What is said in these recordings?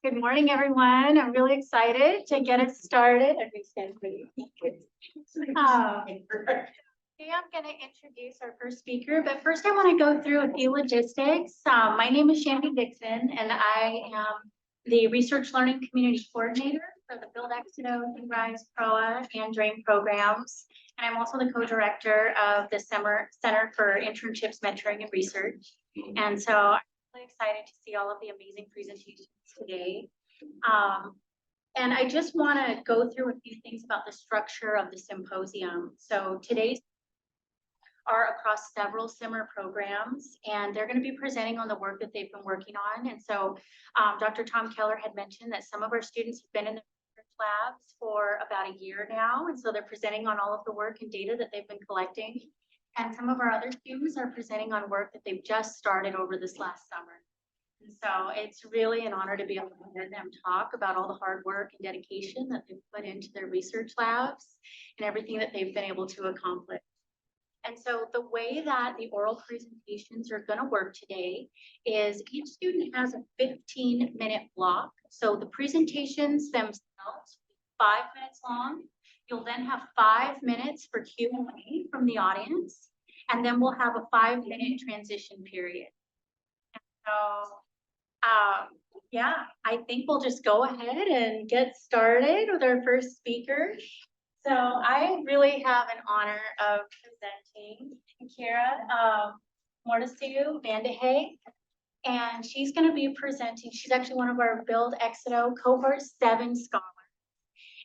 Good morning, everyone. I'm really excited to get it started. Today I'm going to introduce our first speaker, but first I want to go through a few logistics. My name is Shandee Dixon, and I am the Research Learning Community Coordinator for the Build Exito, URISE, PROA, and DRAIN programs. And I'm also the co-director of the Center for Internships, Mentoring, and Research. And so I'm really excited to see all of the amazing presentations today. And I just want to go through a few things about the structure of the symposium. So today's are across several CIMR programs, and they're going to be presenting on the work that they've been working on. And so Dr. Tom Keller had mentioned that some of our students have been in the research labs for about a year now, and so they're presenting on all of the work and data that they've been collecting. And some of our other students are presenting on work that they've just started over this last summer. And so it's really an honor to be able to hear them talk about all the hard work and dedication that they've put into their research labs and everything that they've been able to accomplish. And so the way that the oral presentations are going to work today is each student has a 15-minute block. So the presentations themselves, 5 minutes long. You'll then have 5 minutes for Q&A from the audience, and then we'll have a 5-minute transition period. And so, yeah, I think we'll just go ahead and get started with our first speaker. So I really have an honor of presenting Keria Moritsugu-Vandehey, and she's going to be presenting. She's actually one of our Build Exito Cohort 7 scholars,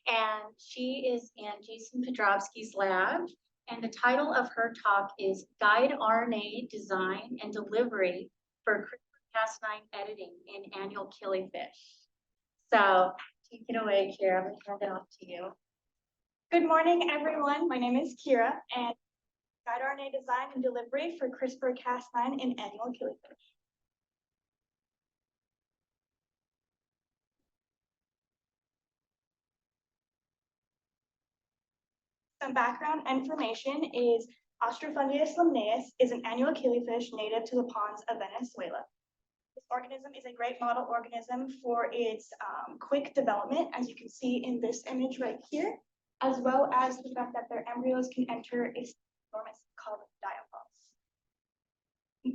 and she is in Jason Podrobsky's lab. And the title of her talk is Guide RNA Design and Delivery for CRISPR-Cas9 Editing in Annual Killifish. So take it away, Keria. I'm going to hand it off to you. Good morning, everyone. My name is Keria, and Guide RNA Design and Delivery for CRISPR-Cas9 in Annual Killifish. Some background information is Austrofundus limnaeus is an annual killifish native to the ponds of Venezuela. This organism is a great model organism for its quick development, as you can see in this image right here, as well as the fact that their embryos can enter a stormus called diapause.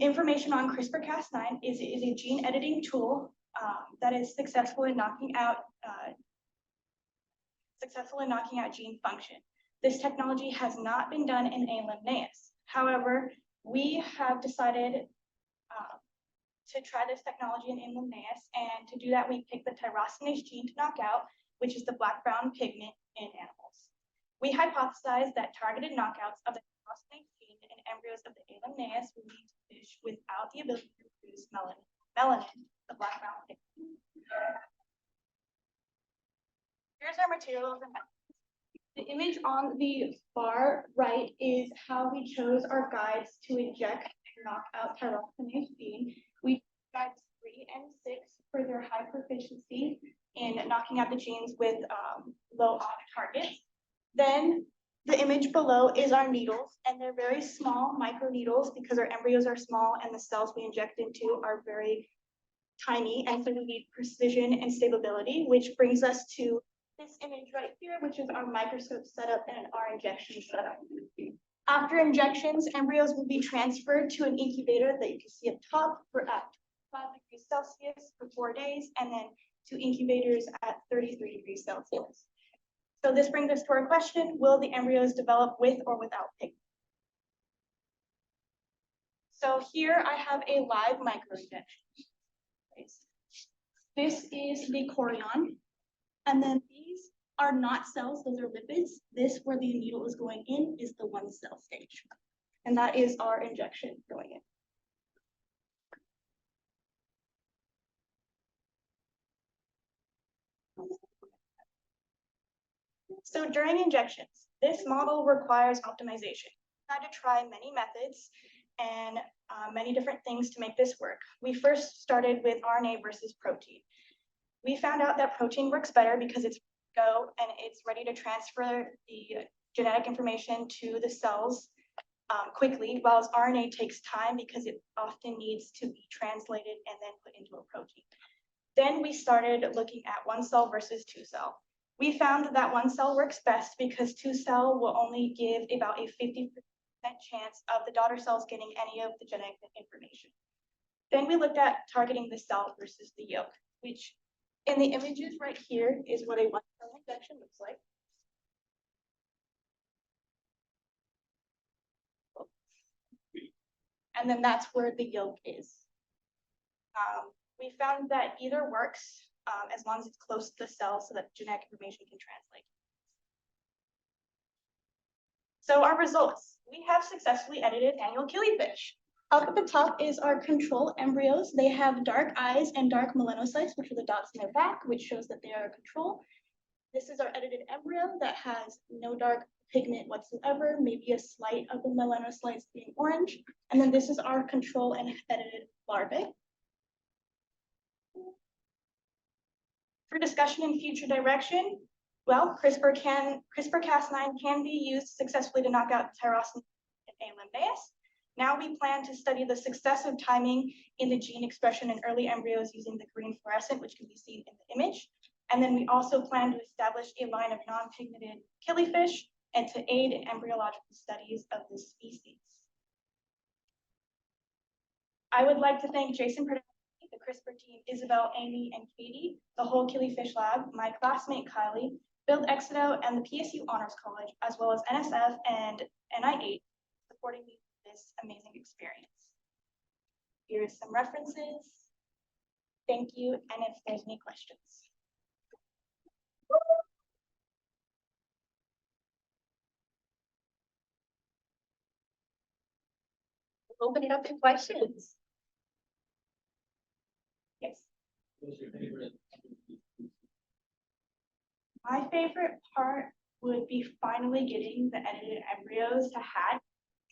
Information on CRISPR-Cas9 is a gene editing tool that is successful in knocking out gene function. This technology has not been done in A. limnaeus. However, we have decided to try this technology in A. limnaeus, and to do that, we picked the tyrosinase gene to knock out, which is the black-brown pigment in animals. We hypothesized that targeted knockouts of the tyrosinase gene in embryos of the A. limnaeus would lead to fish without the ability to produce melanin, the black-brown pigment. Here's our materials and methods. The image on the far right is how we chose our guides to inject and knock out tyrosinase gene. We chose guides 3 and 6 for their high proficiency in knocking out the genes with low off targets. Then the image below is our needles, and they're very small micro needles because our embryos are small and the cells we inject into are very tiny, and so we need precision and stability, which brings us to this image right here, which is our microscope setup and our injection setup. After injections, embryos will be transferred to an incubator that you can see up top for at 5 degrees Celsius for 4 days, and then to incubators at 33 degrees Celsius. So this brings us to our question: will the embryos develop with or without pigment? So here I have a live microinjection. This is the chorion, and then these are not cells, those are lipids. This, where the needle is going in, is the 1 cell stage. And that is our injection going in. So during injections, this model requires optimization. We had to try many methods and many different things to make this work. We first started with RNA versus protein. We found out that protein works better because it's and it's ready to transfer the genetic information to the cells quickly, while RNA takes time because it often needs to be translated and then put into a protein. Then we started looking at 1 cell versus 2 cell. We found that 1 cell works best because 2 cell will only give about a 50% chance of the daughter cells getting any of the genetic information. Then we looked at targeting the cell versus the yolk, which in the images right here is what a 1 cell injection looks like. And then that's where the yolk is. We found that either works as long as it's close to the cell so that genetic information can translate. So our results, we have successfully edited annual killifish. Up at the top is our control embryos. They have dark eyes and dark melanocytes, which are the dots in their back, which shows that they are a control. This is our edited embryo that has no dark pigment whatsoever, maybe a slight of the melanocytes being orange. And then this is our control and edited larvae. For discussion in future direction, well, CRISPR-Cas9 can be used successfully to knock out tyrosine and A. limnaeus. Now we plan to study the successive timing in the gene expression in early embryos using the green fluorescent, which can be seen in the image. And then we also plan to establish a line of non-pigmented killifish and to aid in embryological studies of this species. I would like to thank Jason Peredo, the CRISPR team, Isabel, Amy, and Katie, the whole killifish lab, my classmate Kylie, Bill Exedo, and the PSU Honors College, as well as NSF and NIH, supporting me in this amazing experience. Here's some references. Thank you, and if there's any questions. Open it up to questions. Yes. What's your favorite? My favorite part would be finally getting the edited embryos to hatch,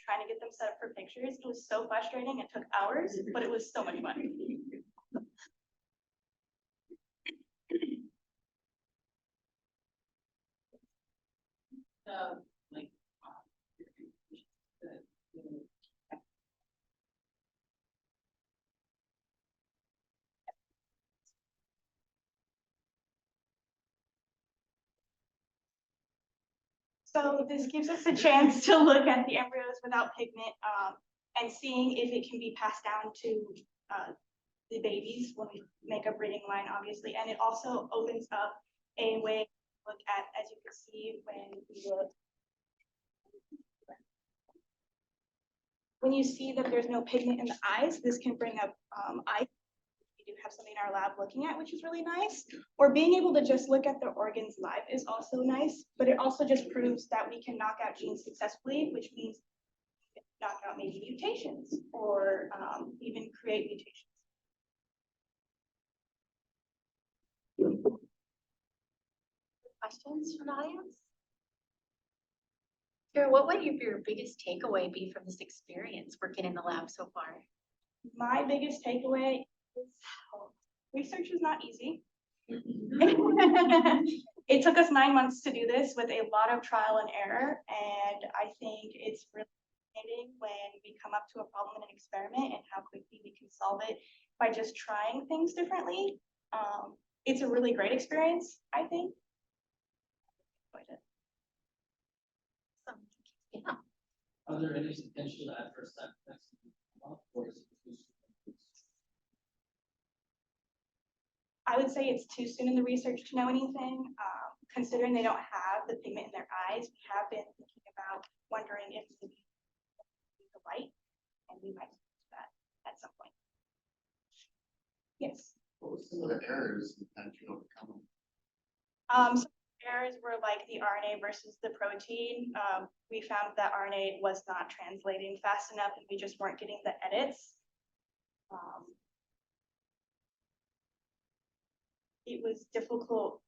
trying to get them set up for pictures. It was so frustrating. It took hours, but it was so much fun. Like, So this gives us a chance to look at the embryos without pigment and seeing if it can be passed down to the babies when we make a breeding line, obviously. And it also opens up a way to look at, as you can see, when you see that there's no pigment in the eyes, this can bring up eyes. We do have something in our lab looking at, which is really nice. Or being able to just look at the organs live is also nice, but it also just proves that we can knock out genes successfully, which means knock out maybe mutations or even create mutations. Questions from the audience? Kira, what would your biggest takeaway be from this experience working in the lab so far? My biggest takeaway is research is not easy. It took us 9 months to do this with a lot of trial and error, and I think it's really fascinating when we come up to a problem in an experiment and how quickly we can solve it by just trying things differently. It's a really great experience, I think. Yeah. are there any potential adverse effects? Or is it too soon? I would say it's too soon in the research to know anything. Considering they don't have the pigment in their eyes, we have been thinking about wondering if maybe the light, and we might do that at some point. Yes. What was some of the errors that you overcome? Some errors were like the RNA versus the protein. We found that RNA was not translating fast enough, and we just weren't getting the edits. It was difficult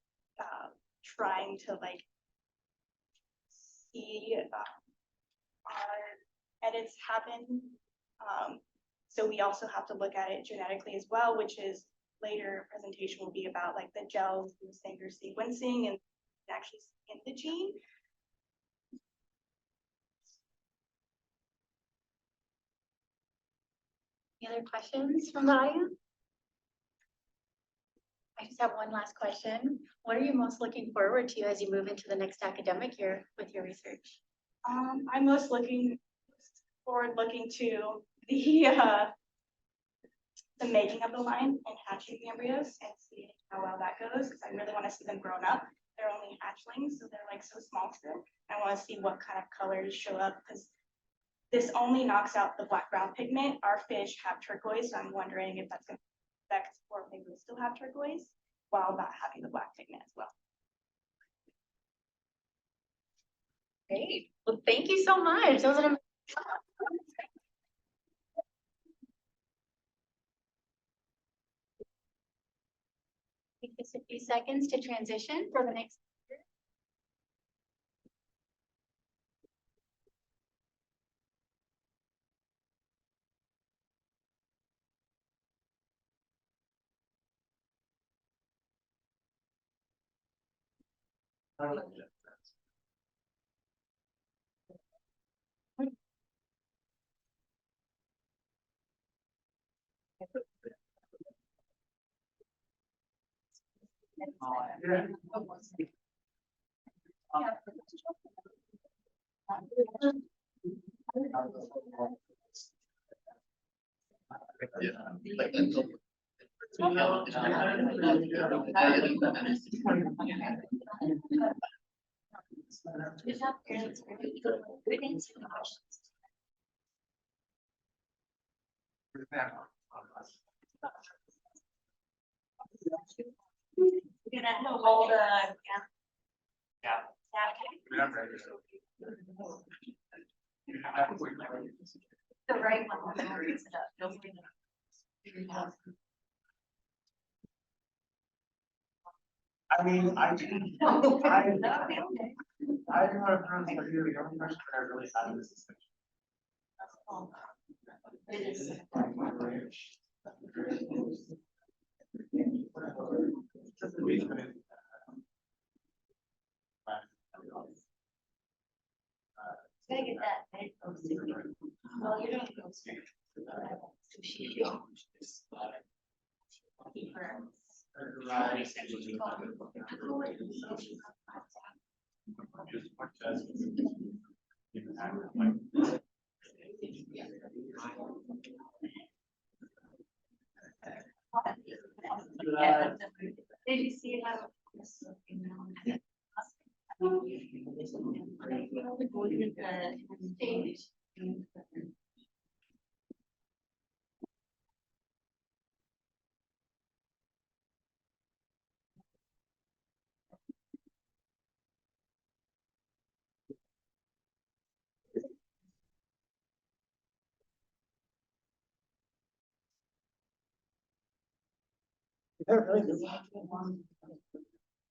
trying to like see our edits happen. So we also have to look at it genetically as well, which is later presentation will be about like the gels and the Sanger sequencing and actually in the gene. Any other questions from the audience? have one last question. What are you most looking forward to as you move into the next academic year with your research? I'm most looking to the making of the line and hatching the embryos and seeing how well that goes, because I really want to see them grown up. They're only hatchlings, so they're like so small still. I want to see what kind of colors show up, because this only knocks out the black-brown pigment. Our fish have turquoise, so I'm wondering if that's going to affect, or maybe we still have turquoise while not having the black pigment as well. Great. Well, thank you so much. Those are take just a few seconds to transition for the next. You're gonna hold the right one. I mean, I didn't, I don't know if I'm here, the only question I really had is this. Gotta get that. Well, you're doing Did you see how?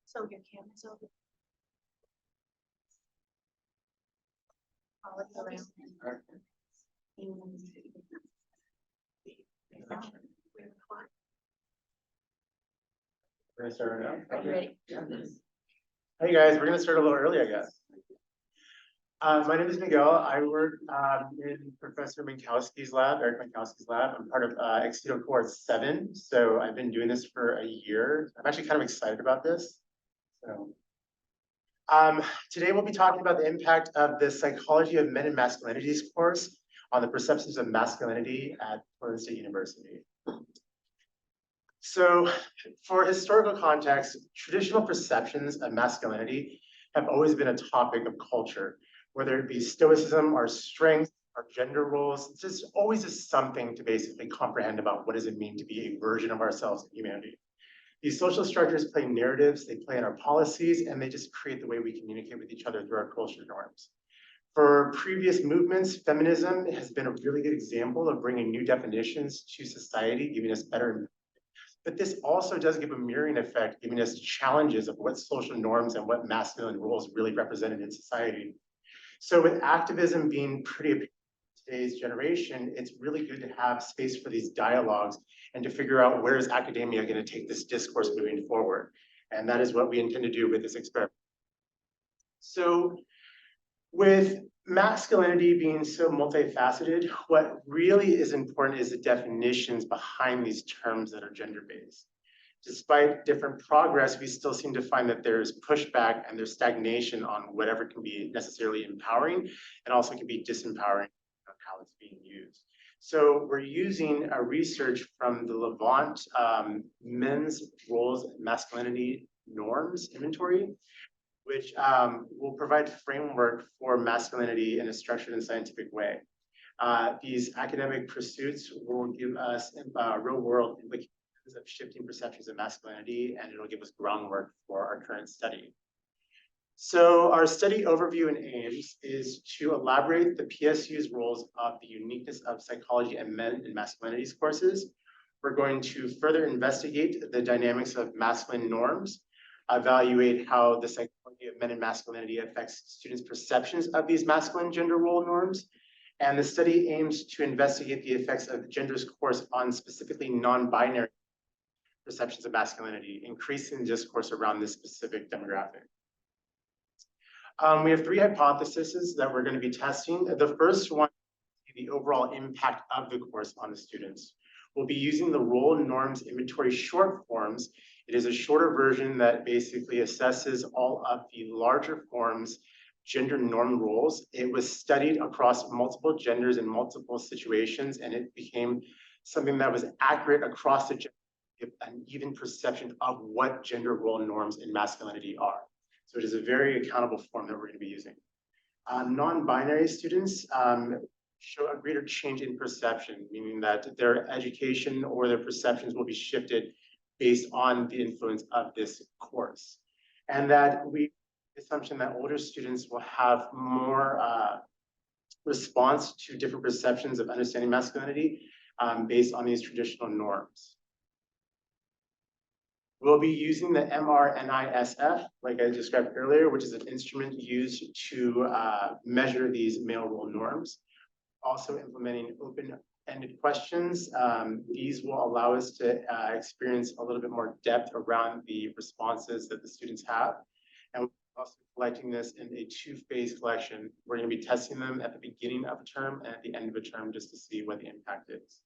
So your camera's over. All around. We're gonna start right now. Are you ready? Hey guys, we're gonna start a little early, I guess. My name is Miguel. I work in Professor Minkowski's lab, Eric Minkowski's lab. I'm part of Executive Cohort 7, so I've been doing this for a year. I'm actually kind of excited about this. So, today we'll be talking about the impact of the Psychology of Men and Masculinities course on the perceptions of masculinity at Florida State University. So, for historical context, traditional perceptions of masculinity have always been a topic of culture, whether it be stoicism, our strength, our gender roles. It's just always just something to basically comprehend about what does it mean to be a version of ourselves in humanity. These social structures play narratives, they play in our policies, and they just create the way we communicate with each other through our cultural norms. For previous movements, feminism has been a really good example of bringing new definitions to society, giving us better. But this also does give a mirroring effect, giving us challenges of what social norms and what masculine roles really represented in society. So with activism being pretty apparent in today's generation, it's really good to have space for these dialogues and to figure out where is academia going to take this discourse moving forward. And that is what we intend to do with this experiment. So with masculinity being so multifaceted, what really is important is the definitions behind these terms that are gender-based. despite different progress, we still seem to find that there's pushback and there's stagnation on whatever can be necessarily empowering and also can be disempowering of how it's being used. So we're using a research from the Levant Men's Roles and Masculinity Norms Inventory, which will provide framework for masculinity in a structured and scientific way. These academic pursuits will give us real world implications of shifting perceptions of masculinity, and it'll give us groundwork for our current study. So our study overview and aims is to elaborate the PSU's roles of the uniqueness of psychology and men and masculinities courses. We're going to further investigate the dynamics of masculine norms, evaluate how the psychology of men and masculinity affects students' perceptions of these masculine gender role norms. And the study aims to investigate the effects of gender's course on specifically non-binary perceptions of masculinity, increasing the discourse around this specific demographic. We have 3 hypotheses that we're going to be testing. The first one is the overall impact of the course on the students. We'll be using the role norms inventory short forms. It is a shorter version that basically assesses all of the larger forms gender norm roles. It was studied across multiple genders in multiple situations, and it became something that was accurate across the gender, an even perception of what gender role norms in masculinity are. So it is a very accountable form that we're going to be using. Non-binary students show a greater change in perception, meaning that their education or their perceptions will be shifted based on the influence of this course. And that assumption that older students will have more response to different perceptions of understanding masculinity based on these traditional norms. We'll be using the MRNISF, like I described earlier, which is an instrument used to measure these male role norms. Also implementing open-ended questions. These will allow us to experience a little bit more depth around the responses that the students have. And we're also collecting this in a 2-phase collection. We're going to be testing them at the beginning of a term and at the end of a term just to see what the impact is.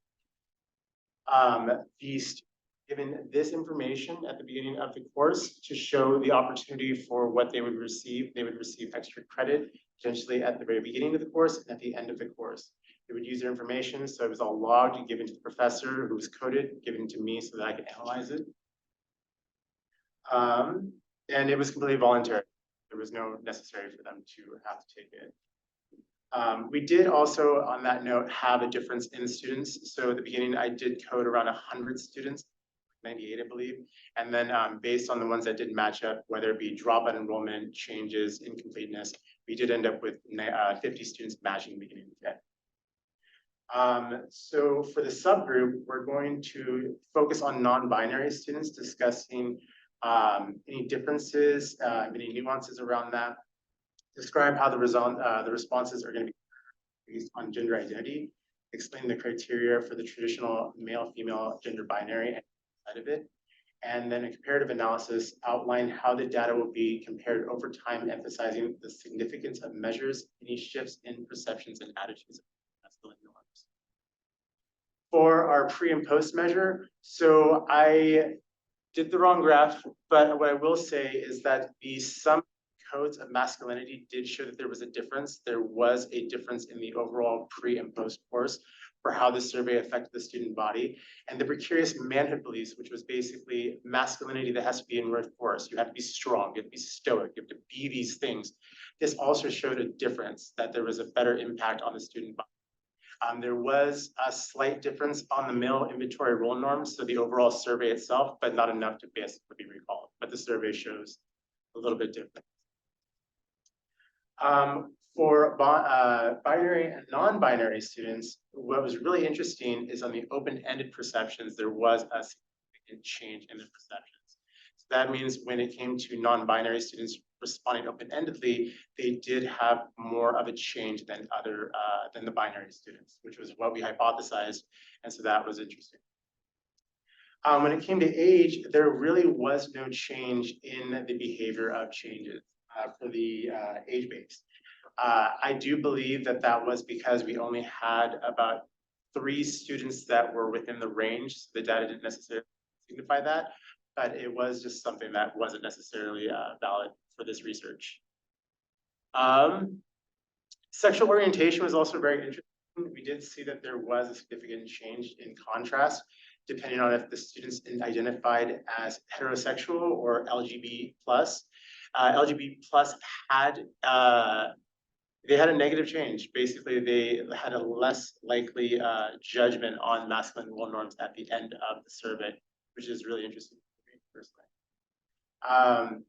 Given this information at the beginning of the course to show the opportunity for what they would receive extra credit, potentially at the very beginning of the course and at the end of the course. They would use their information, so it was all logged and given to the professor who was coded, given to me so that I could analyze it. And it was completely voluntary. There was no necessary for them to have to take it. We did also, on that note, have a difference in students. So at the beginning, I did code around 100 students, 98, I believe. And then based on the ones that didn't match up, whether it be dropout enrollment, changes, incompleteness, we did end up with 50 students matching the beginning of the day. So for the subgroup, we're going to focus on non-binary students, discussing any differences, any nuances around that, describe how the responses are going to be based on gender identity, explain the criteria for the traditional male-female gender binary side of it, and then a comparative analysis outline how the data will be compared over time, emphasizing the significance of measures, any shifts in perceptions and attitudes of masculine norms. For our pre and post measure, so I did the wrong graph, but what I will say is that some codes of masculinity did show that there was a difference. There was a difference in the overall pre and post course for how the survey affected the student body. And the precarious manhood beliefs, which was basically masculinity that has to be in force. You have to be strong, you have to be stoic, you have to be these things. This also showed a difference, that there was a better impact on the student body. There was a slight difference on the male inventory role norms, so the overall survey itself, but not enough to basically be recalled. But the survey shows a little bit different. For binary and non-binary students, what was really interesting is on the open-ended perceptions, there was a significant change in the perceptions. So that means when it came to non-binary students responding open-endedly, they did have more of a change than the binary students, which was what we hypothesized, and so that was interesting. When it came to age, there really was no change in the behavior of changes for the age base. I do believe that that was because we only had about 3 students that were within the range, so the data didn't necessarily signify that. but it was just something that wasn't necessarily valid for this research. Sexual orientation was also very interesting. We did see that there was a significant change in contrast, depending on if the students identified as heterosexual or LGBT plus. LGBT plus had they had a negative change. Basically, they had a less likely judgment on masculine role norms at the end of the survey, which is really interesting for me personally.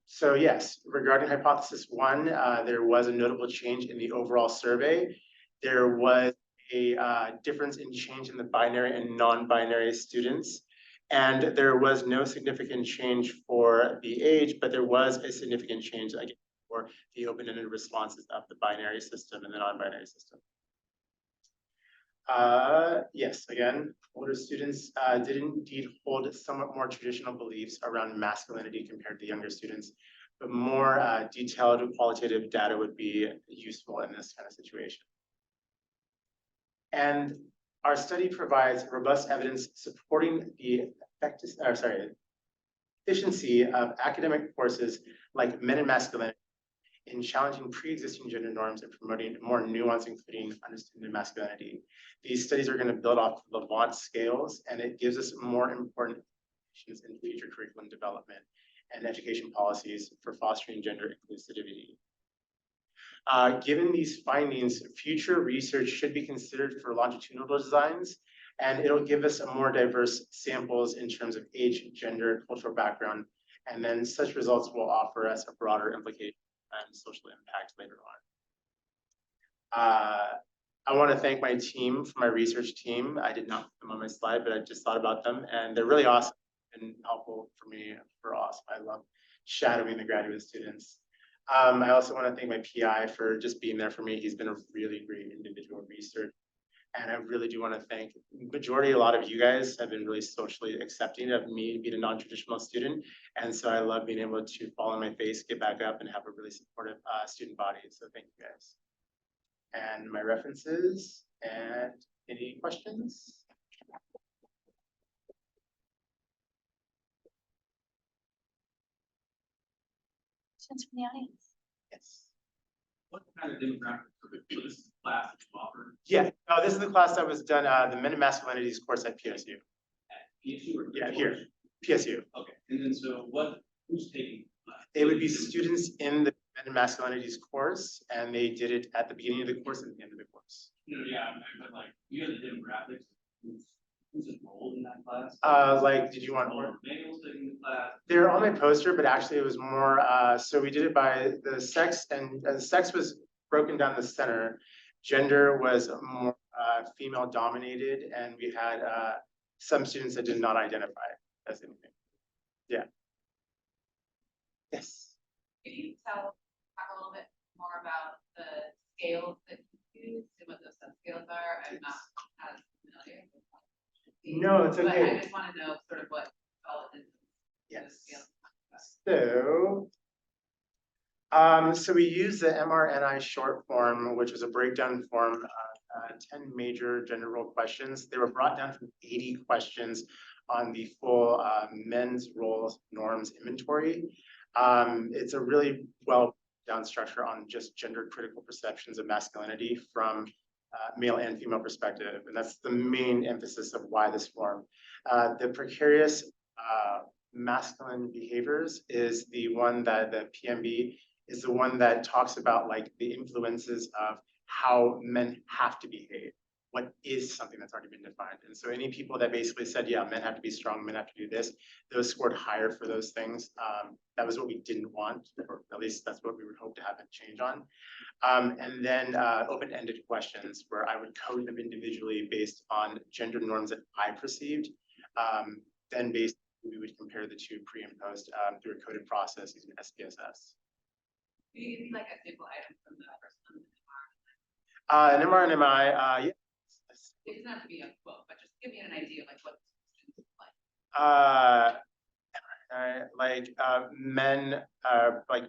So yes, regarding hypothesis one, there was a notable change in the overall survey. There was a difference in change in the binary and non-binary students. And there was no significant change for the age, but there was a significant change again for the open-ended responses of the binary system and the non-binary system. Yes, again, older students did indeed hold somewhat more traditional beliefs around masculinity compared to younger students, but more detailed qualitative data would be useful in this kind of situation. And our study provides robust evidence supporting the efficiency of academic courses like Men and Masculinity in challenging pre-existing gender norms and promoting more nuance, including understanding masculinity. These studies are going to build off the Levant scales, and it gives us more important implications in future curriculum development and education policies for fostering gender inclusivity. Given these findings, future research should be considered for longitudinal designs, and it'll give us a more diverse samples in terms of age, gender, cultural background, and then such results will offer us a broader implication and social impact later on. I want to thank my team for my research team. I did not put them on my slide, but I just thought about them, and they're really awesome and helpful for me. For awesome. I love shadowing the graduate students. I also want to thank my PI for just being there for me. He's been a really great individual research. And I really do want to thank a lot of you guys have been really socially accepting of me being a non-traditional student. And so I love being able to fall on my face, get back up, and have a really supportive student body. So thank you guys. And my references and any questions? Questions from the audience? Yes. What kind of demographics for this class that you offer? Yeah, this is the class that was done, the Men and Masculinities course at PSU. At PSU or? Yeah, here, PSU. Okay, and then so who's taking the class? It would be students in the Men and Masculinities course, and they did it at the beginning of the course and at the end of the course. You know, yeah, but like, you have the demographics, who's enrolled in that class? Like, did you want more? Males taking the class? They're on my poster, but actually it was more, so we did it by the sex, and sex was broken down the center. Gender was more female dominated, and we had some students that did not identify as anything. Yeah. Yes. Can you talk a little bit more about the scales that you use and what those subscales are? I'm not as familiar with them. No, it's But okay. I just want to know sort of what all it is. Yes. Scales. So we use the MRNI short form, which was a breakdown form, 10 major gender role questions. They were brought down from 80 questions on the full men's roles norms inventory. It's a really well down structure on just gender critical perceptions of masculinity from male and female perspective. And that's the main emphasis of why this form. The precarious masculine behaviors is the one that the PMB is the one that talks about like the influences of how men have to behave. What is something that's already been defined. And so any people that basically said, yeah, men have to be strong, men have to do this, those scored higher for those things. That was what we didn't want, or at least that's what we would hope to have a change on. And then open-ended questions where I would code them individually based on gender norms that I perceived. Then basically we would compare the two pre and post through a coded process using SPSS. Can you give me like a sample item from the first one? An MR and MI, yeah. It doesn't have to be a quote, but just give me an idea of like what the questions look like.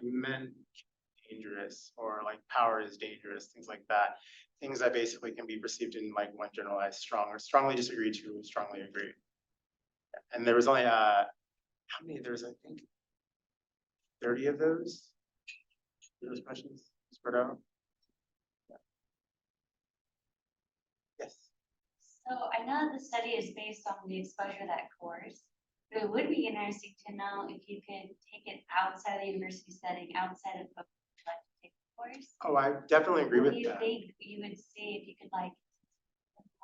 Men dangerous, or like power is dangerous, things like that. Things that basically can be perceived in like one generalized strong or strongly disagree to strongly agree. And there was only how many, there's, I think, 30 of those questions spread out. Yes. So I know that the study is based on the exposure of that course, but it would be interesting to know if you could take it outside of the university setting, outside of what you'd like to take the course. Oh, I definitely agree What with do you that. think you would see if you could like,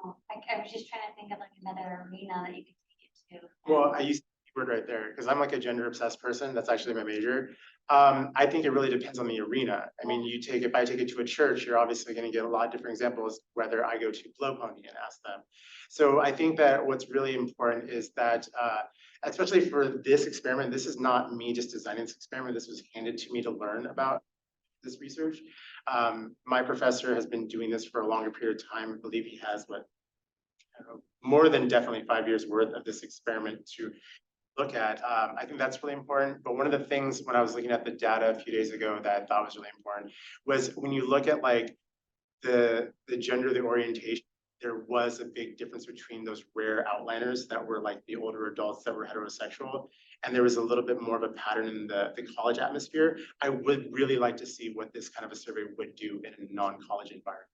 I was just trying to think of like another arena that you could take it to. Well, I used the word right there because I'm like a gender obsessed person. That's actually my major. I think it really depends on the arena. I mean, if I take it to a church, you're obviously going to get a lot of different examples, whether I go to Blow Pony and ask them. So I think that what's really important is that, especially for this experiment, this is not me just designing this experiment. This was handed to me to learn about this research. My professor has been doing this for a longer period of time. I believe he has I don't know, more than definitely 5 years worth of this experiment to look at. I think that's really important. But one of the things when I was looking at the data a few days ago that I thought was really important was when you look at like the gender, the orientation, there was a big difference between those rare outliners that were like the older adults that were heterosexual. And there was a little bit more of a pattern in the college atmosphere. I would really like to see what this kind of a survey would do in a non-college environment,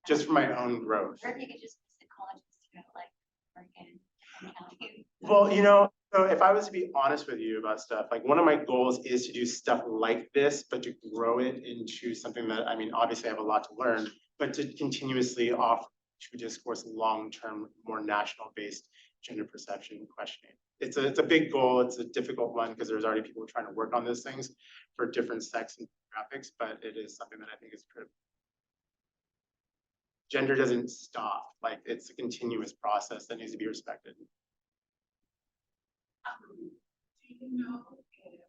just for my own growth. Or if you could just visit colleges to go like Oregon and County. Well, so if I was to be honest with you about stuff, like one of my goals is to do stuff like this, but to grow it into something that, I mean, obviously I have a lot to learn, but to continuously offer to discourse long-term, more national-based gender perception questioning. It's a big goal. It's a difficult one because there's already people trying to work on those things for different sex and graphics, but it is something that I think is critical. Gender doesn't stop. Like it's a continuous process that needs to be respected. Do you know if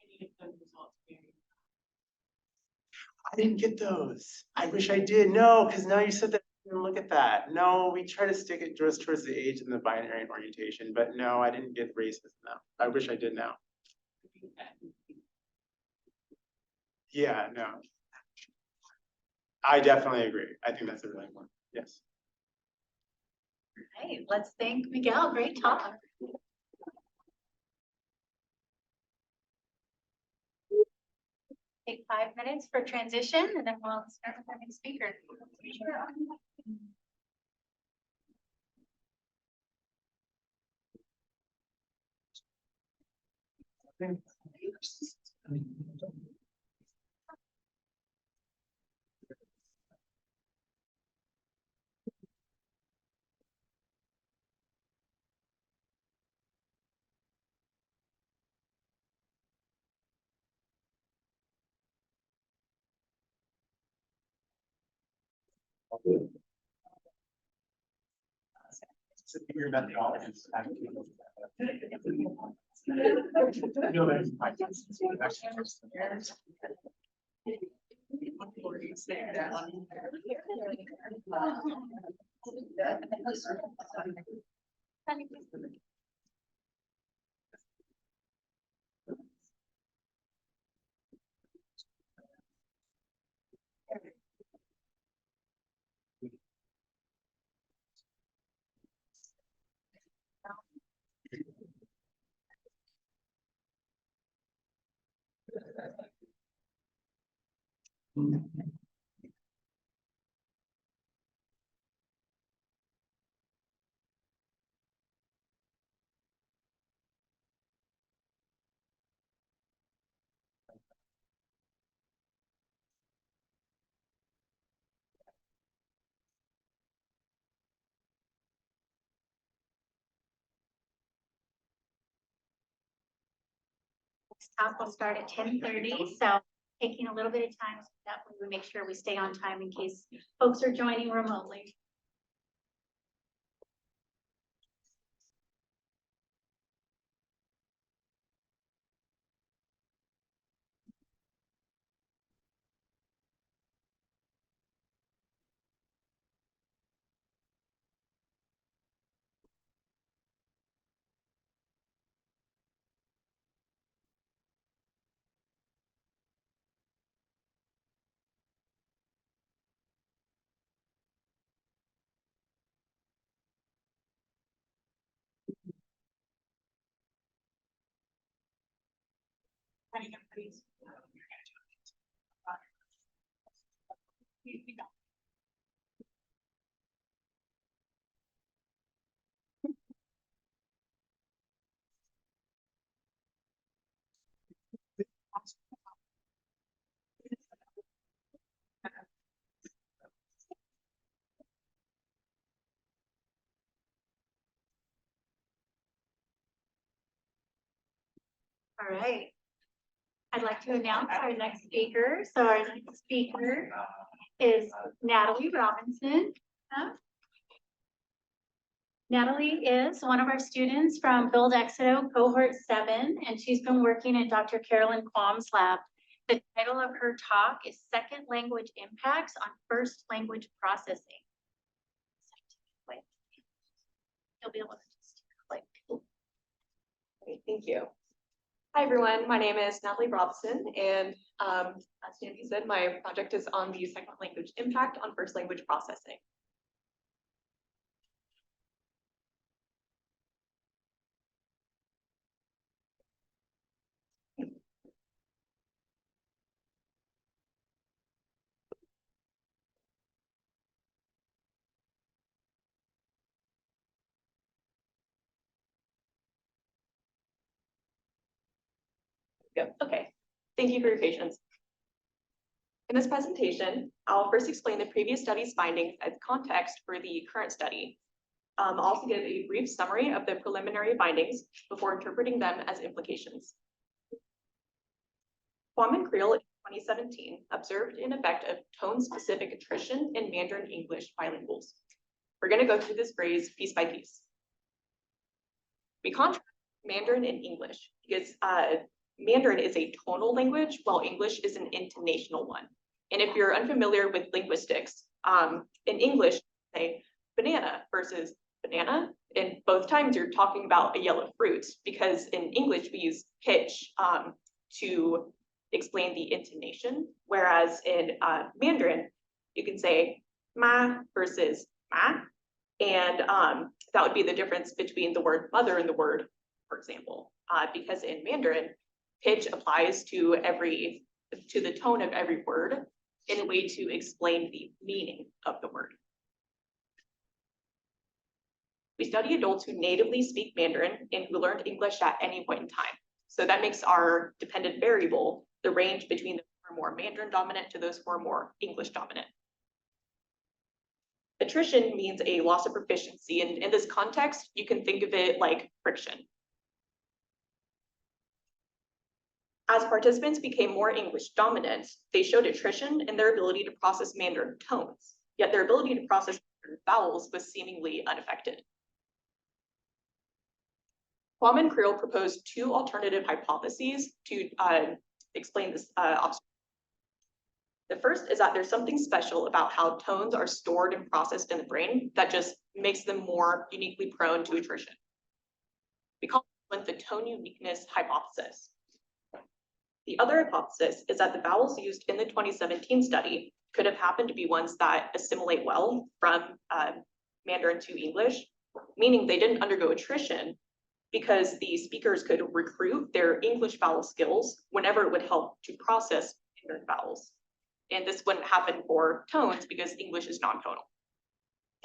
any of the results vary? I didn't get those. I wish I did. No, because now you said that. Look at that. No, we try to stick it just towards the age and the binary orientation, but no, I didn't get races now. I wish I did now. Yeah, no. I definitely agree. I think that's a really important. Yes. All right, let's thank Miguel. Great talk. Take 5 minutes for transition and then we'll start with our next speaker. Talk will start at 10:30, so taking a little bit of time so that we make sure we stay on time in case folks are joining remotely. All right. I'd like to announce our next speaker. So our next speaker is Natalie Robison. Natalie is one of our students from Build Exito Cohort 7, and she's been working in Dr. Carolyn Quam's lab. The title of her talk is Second Language Impacts on First Language Processing. You'll be able to just click. Great, thank you. Hi, everyone. My name is Natalie Robison, and as Shandee said, my project is on the second language impact on first language processing. Yep. Okay, thank you for your patience. In this presentation, I'll first explain the previous study's findings as context for the current study. I'll also give a brief summary of the preliminary findings before interpreting them as implications. Quam and Creel in 2017 observed an effect of tone-specific attrition in Mandarin English bilinguals. We're going to go through this phrase piece by piece. We contrast Mandarin and English because Mandarin is a tonal language, while English is an intonational one. And if you're unfamiliar with linguistics, in English, say banana versus banana, and both times you're talking about a yellow fruit, because in English we use pitch to explain the intonation, whereas in Mandarin, you can say ma versus ma, and that would be the difference between the word mother and the word, for example, because in Mandarin, pitch applies to the tone of every word in a way to explain the meaning of the word. We study adults who natively speak Mandarin and who learned English at any point in time. So that makes our dependent variable the range between those who are more Mandarin dominant to those who are more English dominant. Attrition means a loss of proficiency, and in this context, you can think of it like friction. As participants became more English dominant, they showed attrition in their ability to process Mandarin tones, yet their ability to process Mandarin vowels was seemingly unaffected. Quam and Creel proposed two alternative hypotheses to explain this observation. The first is that there's something special about how tones are stored and processed in the brain that just makes them more uniquely prone to attrition. We call it the tone uniqueness hypothesis. The other hypothesis is that the vowels used in the 2017 study could have happened to be ones that assimilate well from Mandarin to English, meaning they didn't undergo attrition because the speakers could recruit their English vowel skills whenever it would help to process Mandarin vowels. And this wouldn't happen for tones because English is non-tonal.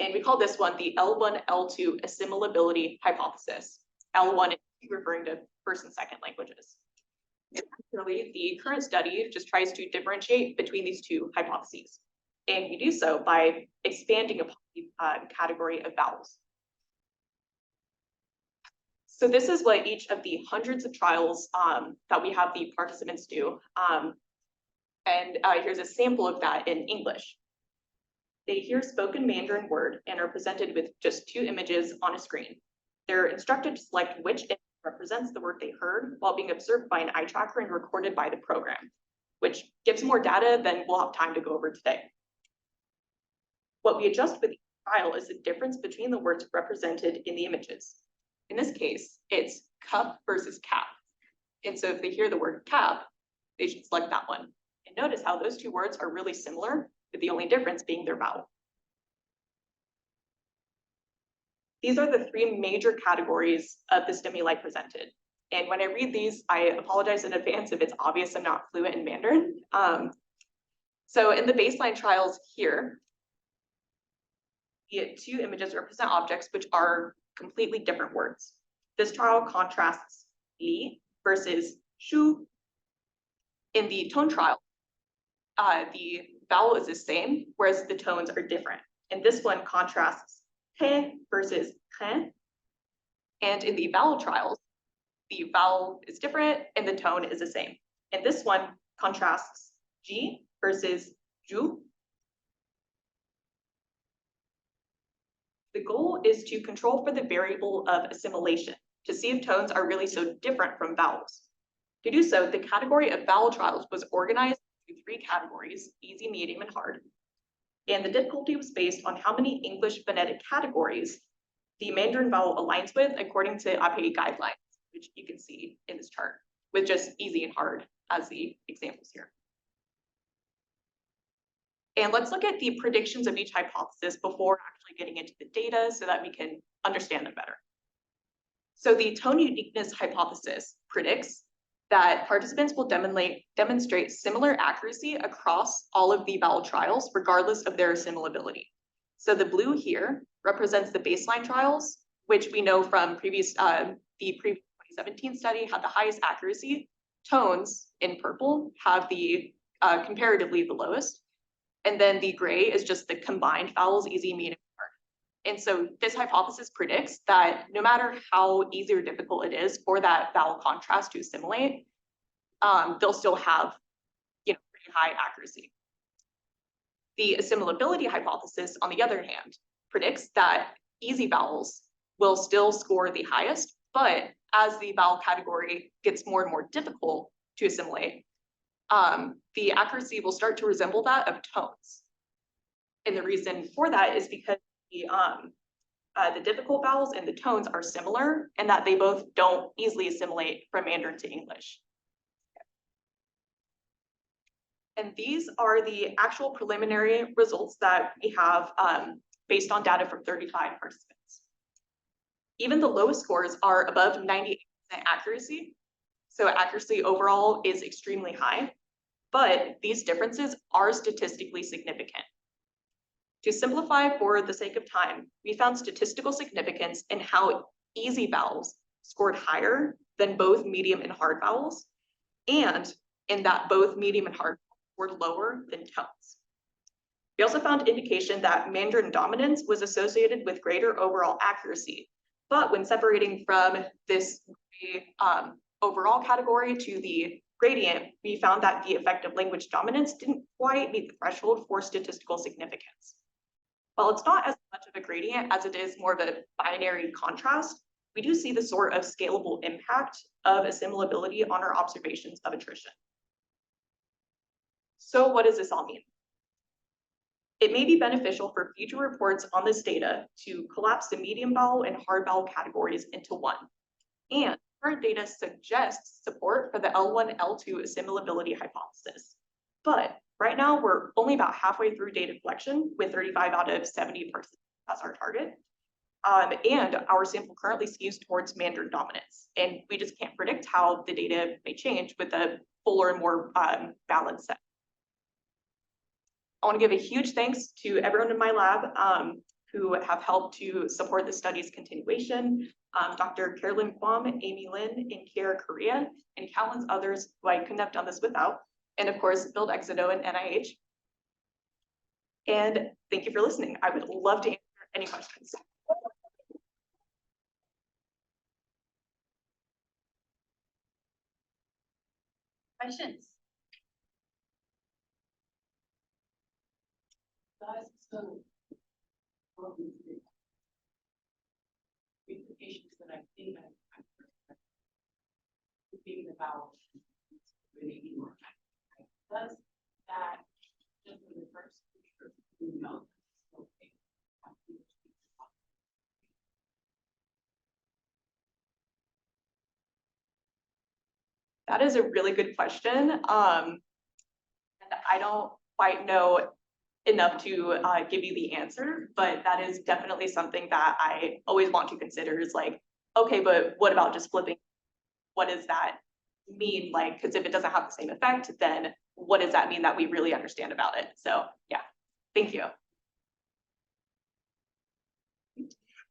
And we call this one the L1, L2 assimilability hypothesis. L1 is referring to first and second languages. Actually, the current study just tries to differentiate between these two hypotheses. And we do so by expanding upon the category of vowels. So this is what each of the hundreds of trials that we have the participants do. Here's a sample of that in English. They hear spoken Mandarin word and are presented with just two images on a screen. They're instructed to select which image represents the word they heard while being observed by an eye tracker and recorded by the program, which gives more data than we'll have time to go over today. What we adjust with each trial is the difference between the words represented in the images. In this case, it's cup versus cap. And so if they hear the word cap, they should select that one. And notice how those two words are really similar, with the only difference being their vowel. These are the three major categories of the stimuli presented. And when I read these, I apologize in advance if it's obvious I'm not fluent in Mandarin. So in the baseline trials here, the two images represent objects which are completely different words. This trial contrasts li versus shu. In the tone trial, the vowel is the same, whereas the tones are different. And this one contrasts he versus he. And in the vowel trials, the vowel is different and the tone is the same. And this one contrasts ji versus ju. The goal is to control for the variable of assimilation to see if tones are really so different from vowels. To do so, the category of vowel trials was organized into 3 categories: easy, medium, and hard. And the difficulty was based on how many English phonetic categories the Mandarin vowel aligns with according to APE guidelines, which you can see in this chart, with just easy and hard as the examples here. And let's look at the predictions of each hypothesis before actually getting into the data so that we can understand them better. So the tone uniqueness hypothesis predicts that participants will demonstrate similar accuracy across all of the vowel trials, regardless of their assimilability. So the blue here represents the baseline trials, which we know from the previous 2017 study had the highest accuracy. Tones in purple have the comparatively the lowest. And then the gray is just the combined vowels, easy, medium, hard. And so this hypothesis predicts that no matter how easy or difficult it is for that vowel contrast to assimilate, they'll still have, pretty high accuracy. The assimilability hypothesis, on the other hand, predicts that easy vowels will still score the highest, but as the vowel category gets more and more difficult to assimilate, the accuracy will start to resemble that of tones. And the reason for that is because the difficult vowels and the tones are similar and that they both don't easily assimilate from Mandarin to English. And these are the actual preliminary results that we have based on data from 35 participants. Even the lowest scores are above 98% accuracy. So accuracy overall is extremely high, but these differences are statistically significant. To simplify for the sake of time, we found statistical significance in how easy vowels scored higher than both medium and hard vowels, and in that both medium and hard were lower than tones. We also found indication that Mandarin dominance was associated with greater overall accuracy, but when separating from this overall category to the gradient, we found that the effect of language dominance didn't quite meet the threshold for statistical significance. While it's not as much of a gradient as it is more of a binary contrast, we do see the sort of scalable impact of assimilability on our observations of attrition. So what does this all mean? It may be beneficial for future reports on this data to collapse the medium vowel and hard vowel categories into one. And current data suggests support for the L1, L2 assimilability hypothesis. But right now, we're only about halfway through data collection with 35 out of 70 participants as our target. And our sample currently skews towards Mandarin dominance. And we just can't predict how the data may change with a fuller and more balanced set. I want to give a huge thanks to everyone in my lab who have helped to support the study's continuation. Dr. Carolyn Kwam, Amy Lin, and Keria, and countless others who I couldn't have done this without. And of course, Bill Exedo and NIH. And thank you for listening. I would love to answer any questions. Questions? Guys, so implications that I think I'm thinking about really more. Does that just in the first picture, you know, okay. That is a really good question. And I don't quite know enough to give you the answer, but that is definitely something that I always want to consider is like, okay, but what about just flipping what does that mean? Like, because if it doesn't have the same effect, then what does that mean that we really understand about it? So yeah, thank you.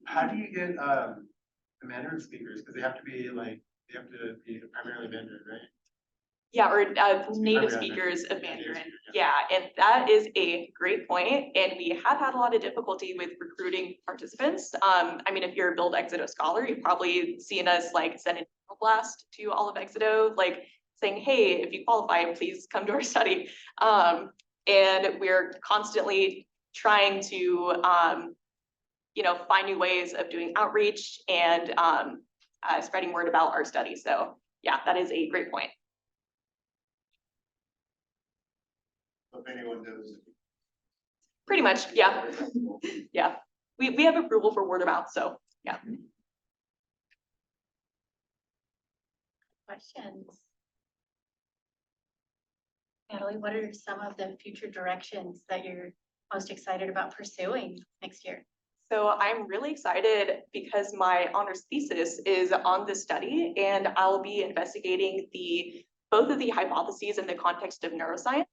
How do you get the Mandarin speakers? Because they have to be primarily Mandarin, right? Yeah, or native Primarily speakers of Mandarin. Mandarin. Yeah, and that is a great point. And we have had a lot of difficulty with recruiting participants. I mean, if you're a Build Exito scholar, you've probably seen us like send an email blast to all of Exito, like saying, hey, if you qualify, please come to our study. And we're constantly trying to, find new ways of doing outreach and spreading word about our study. So yeah, that is a great point. If anyone knows. Pretty much, yeah. Yeah, we have approval for word of mouth, so yeah. Questions? Natalie, what are some of the future directions that you're most excited about pursuing next year? So I'm really excited because my honors thesis is on this study, and I'll be investigating both of the hypotheses in the context of neuroscience.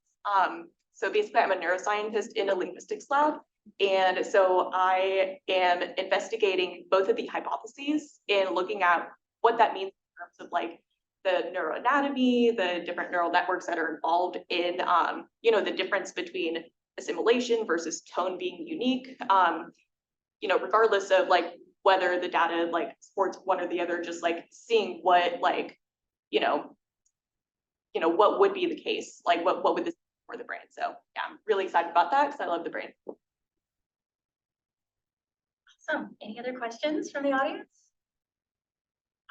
So basically I'm a neuroscientist in a linguistics lab. And so I am investigating both of the hypotheses and looking at what that means in terms of like the neuroanatomy, the different neural networks that are involved in, the difference between assimilation versus tone being unique. Regardless of like whether the data like supports one or the other, just like seeing what like, what would be the case, like what would this do for the brain? So yeah, I'm really excited about that because I love the brain. Awesome. Any other questions from the audience?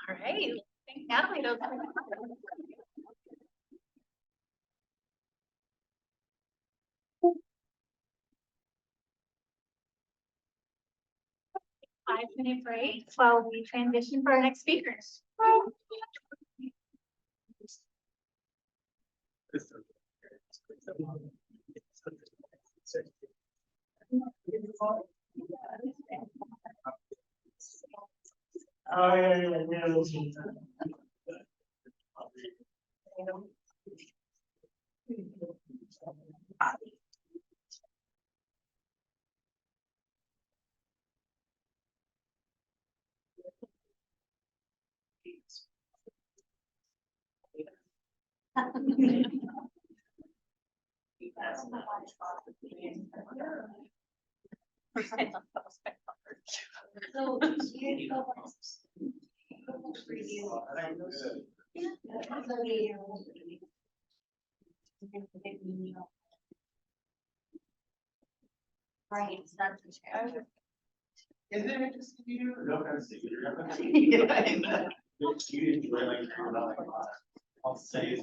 All right, I think Natalie knows. 5-minute break while we transition for our next speakers. Right, so that's the chair. Isn't it interesting to you? No, kind of secret. You enjoy like, I'll say.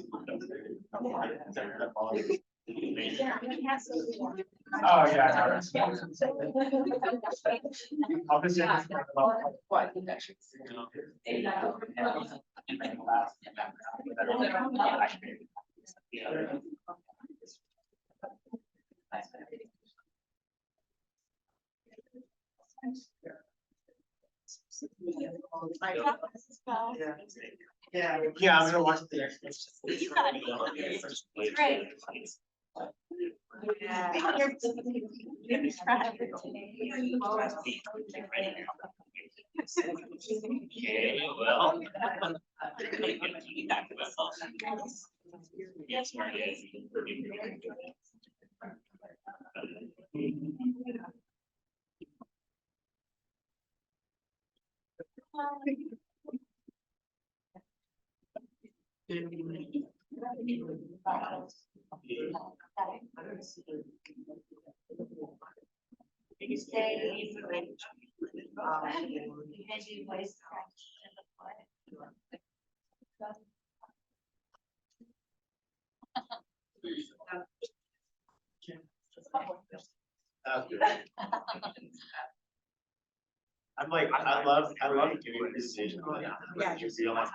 Oh, yeah. I'll just say. Yeah, I'm gonna watch the next. Great. Okay, well. I'm like, I love doing presentations. Yeah. You realize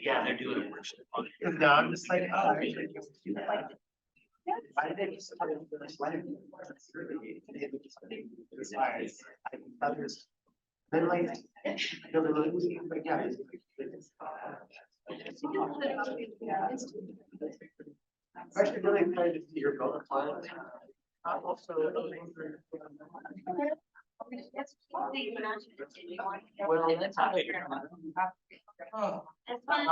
yeah, they're doing a workshop. No, I'm just like, oh. Why did they just? Why did Then like, no, but like, yeah. Actually, really excited to see your build plan. Also. Well, that's how they. That's fine.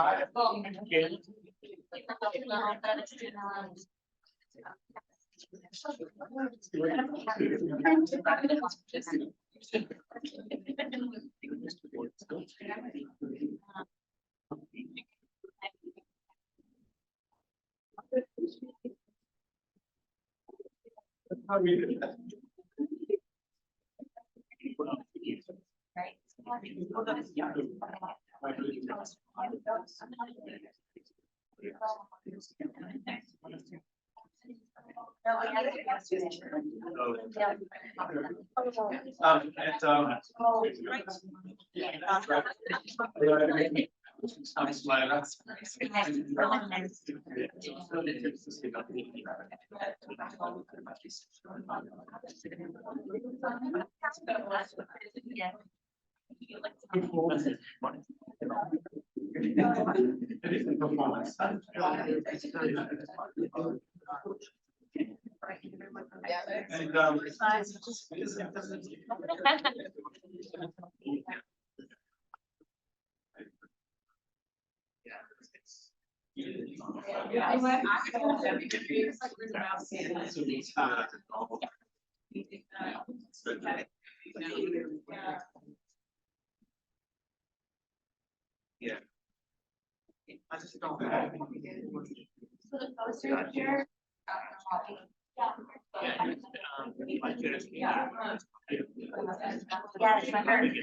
Yeah. I just don't. So the poster here. Yeah, it's my birthday.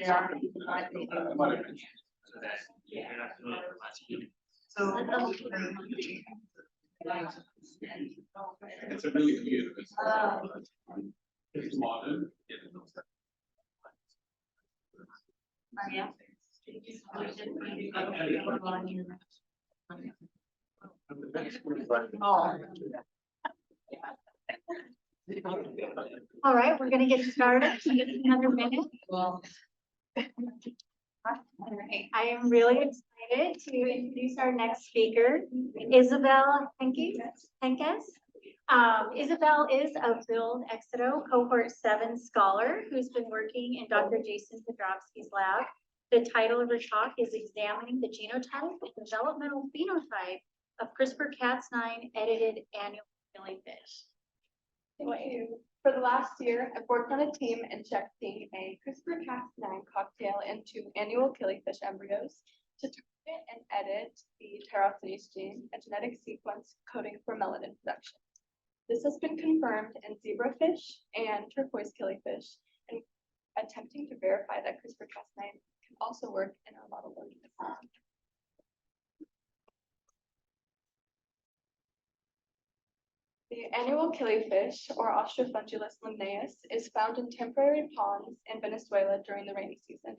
It's a really cute. It's modern. Maria. All right, we're gonna get started. Just another minute. All right, I am really excited to introduce our next speaker, Isabel Henkes. Isabel is a Build Exito Cohort 7 scholar who's been working in Dr. Jason Podrowski's lab. The title of her talk is Examining the Genotype and Developmental Phenotype of CRISPR-Cas9 Edited Annual Jellyfish. Thank you. For the last year, I've worked on a team injecting a CRISPR-Cas9 cocktail into annual killifish embryos to target and edit the tyrosinase gene, a genetic sequence coding for melanin production. This has been confirmed in zebrafish and turquoise killifish, and attempting to verify that CRISPR-Cas9 can also work in our model organisms. The annual killifish, or Ostrofungulus limnaeus, is found in temporary ponds in Venezuela during the rainy season.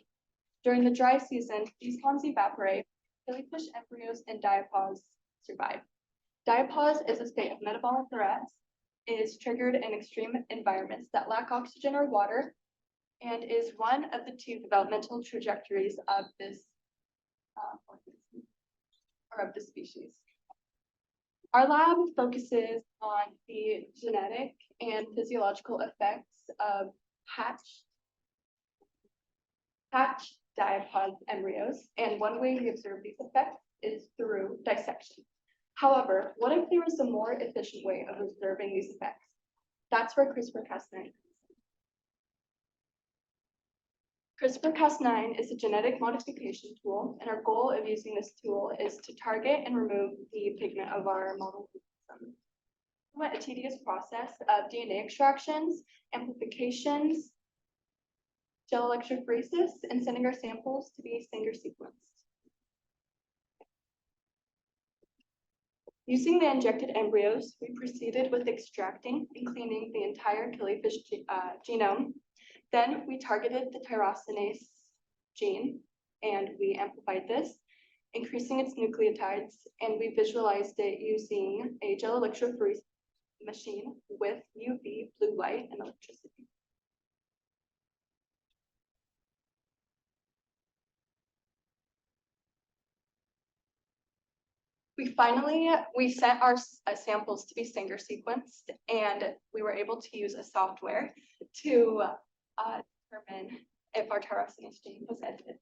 During the dry season, these ponds evaporate, killifish embryos and diapause survive. Diapause is a state of metabolic arrest. It is triggered in extreme environments that lack oxygen or water, and is one of the two developmental trajectories of this organism, or of the species. Our lab focuses on the genetic and physiological effects of hatched diapause embryos, and one way we observe these effects is through dissection. However, what if there was a more efficient way of observing these effects? That's where CRISPR-Cas9 CRISPR-Cas9 is a genetic modification tool, and our goal of using this tool is to target and remove the pigment of our model organism. A tedious process of DNA extractions, amplifications, gel electrophoresis, and sending our samples to be Sanger sequenced. Using the injected embryos, we proceeded with extracting and cleaning the entire killifish genome. Then we targeted the tyrosinase gene, and we amplified this, increasing its nucleotides, and we visualized it using a gel electrophoresis machine with UV, blue light, and electricity. We sent our samples to be Sanger sequenced, and we were able to use a software to determine if our tyrosine gene was edited.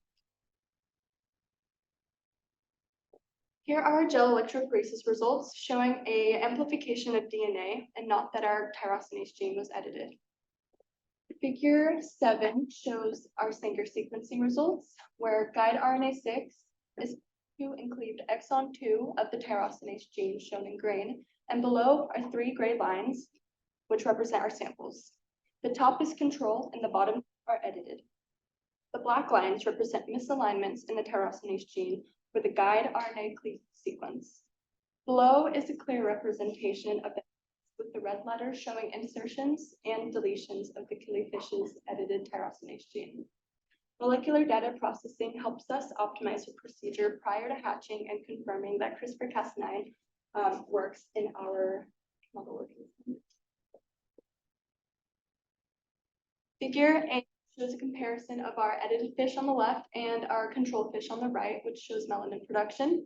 Here are our gel electrophoresis results showing a amplification of DNA and not that our tyrosinase gene was edited. Figure 7 shows our Sanger sequencing results, where guide RNA6 is to include exon 2 of the tyrosinase gene shown in green, and below are 3 gray lines, which represent our samples. The top is control and the bottom are edited. The black lines represent misalignments in the tyrosinase gene for the guide RNA cleavage sequence. Below is a clear representation of the with the red letters showing insertions and deletions of the killiefish's edited tyrosinase gene. Molecular data processing helps us optimize the procedure prior to hatching and confirming that CRISPR-Cas9 works in our model organism. Figure 8 shows a comparison of our edited fish on the left and our control fish on the right, which shows melanin production.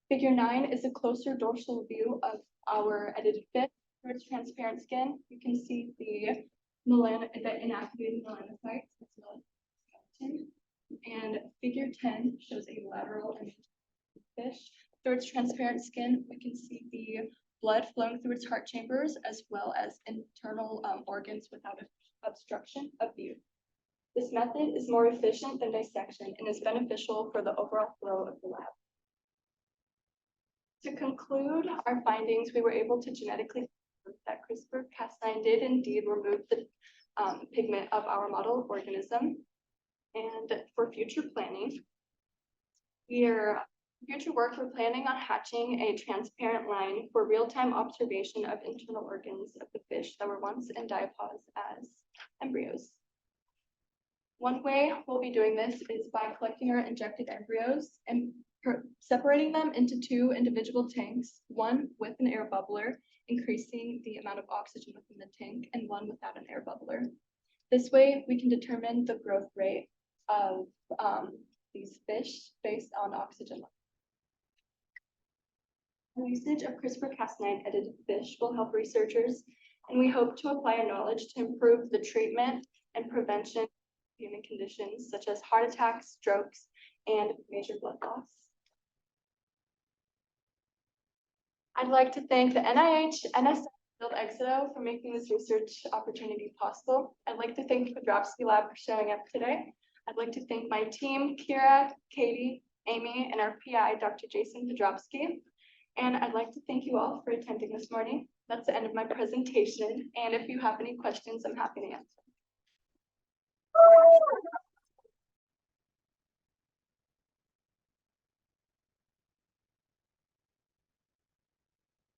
Figure 9 is a closer dorsal view of our edited fish. Through its transparent skin, you can see the inactivated melanocytes as well as skeleton. And figure 10 shows a lateral image of the fish. Through its transparent skin, we can see the blood flowing through its heart chambers as well as internal organs without obstruction of view. This method is more efficient than dissection and is beneficial for the overall flow of the lab. To conclude our findings, we were able to genetically prove that CRISPR-Cas9 did indeed remove the pigment of our model organism. And for future planning, we're planning on hatching a transparent line for real-time observation of internal organs of the fish that were once in diapause as embryos. One way we'll be doing this is by collecting our injected embryos and separating them into 2 individual tanks, one with an air bubbler, increasing the amount of oxygen within the tank, and one without an air bubbler. This way, we can determine the growth rate of these fish based on oxygen. The usage of CRISPR-Cas9 edited fish will help researchers, and we hope to apply our knowledge to improve the treatment and prevention of human conditions such as heart attacks, strokes, and major blood loss. I'd like to thank the NIH, NSF, and Exito for making this research opportunity possible. I'd like to thank the Podropsky Lab for showing up today. I'd like to thank my team, Keria, Katie, Amy, and our PI, Dr. Jason Podropsky. And I'd like to thank you all for attending this morning. That's the end of my presentation. And if you have any questions, I'm happy to answer.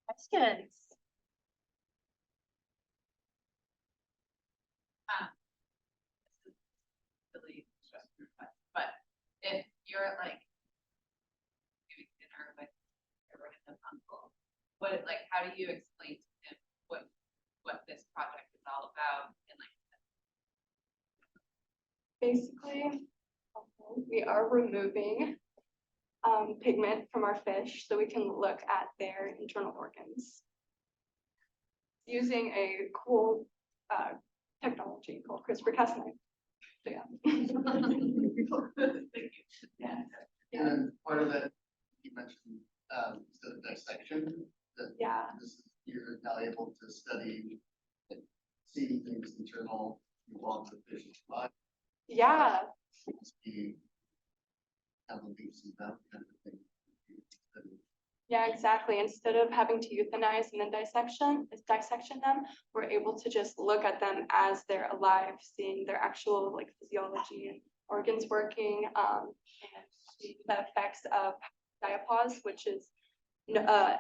Questions? This is really stressful, but if you're like doing dinner with everyone in the council, how do you explain to them what this project is all about and Basically, we are removing pigment from our fish so we can look at their internal organs using a cool technology called CRISPR-Cas9. So, yeah. Thank you. Yeah. And part of that, you mentioned the dissection, that Yeah. you're now able to study and see things internal along the fish's body. Yeah. See how the leaves and that kind of thing. Yeah, exactly. Instead of having to euthanize and then dissection them, we're able to just look at them as they're alive, seeing their actual physiology and organs working, and see the effects of diapause, which is in a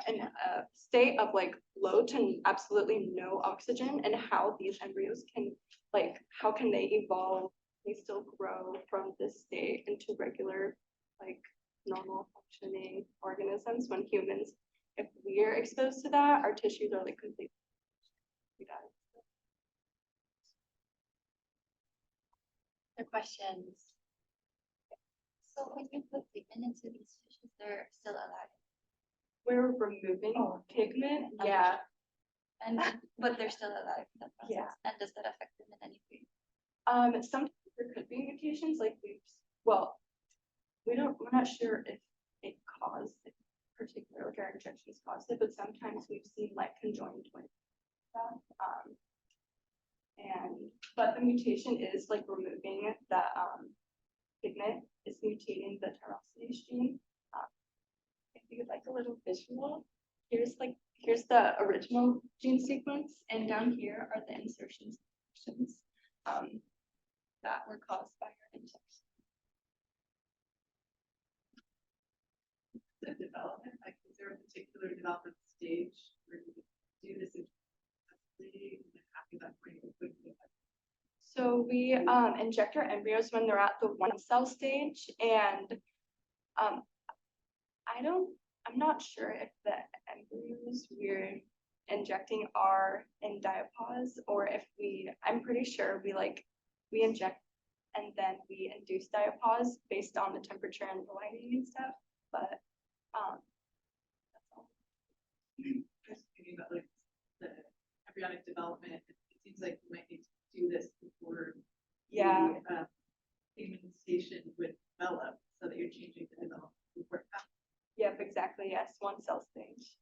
state of low to absolutely no oxygen, and how these embryos can how can they evolve, they still grow from this state into regular normal functioning organisms. When humans, if we are exposed to that, our tissues are completely die. Other questions? So when you put pigment into these fishes, they're still alive. we're removing pigment, yeah. And, but they're still alive in that process. Yeah. And does that affect them in any way? Sometimes there could be mutations, like we're not sure if it caused it, particular, like our injections caused it, but sometimes we've seen like conjoined twins. But the mutation is like removing the pigment, is mutating the tyrosinase gene. If you would like a little visual, here's the original gene sequence, and down here are the insertions that were caused by our injection. The development, like, is there a particular development stage where you do this successfully and then after that point you would do it? So we inject our embryos when they're at the 1 cell stage, and I'm not sure if the embryos we're injecting are in diapause, or if I'm pretty sure we inject and then we induce diapause based on the temperature and the lighting and stuff, but that's all. Just thinking about like the embryonic development, it seems like you might need to do this before Yeah. the pigmentation would develop, so that you're changing the development before it happens. Yep, exactly, yes, 1 cell stage.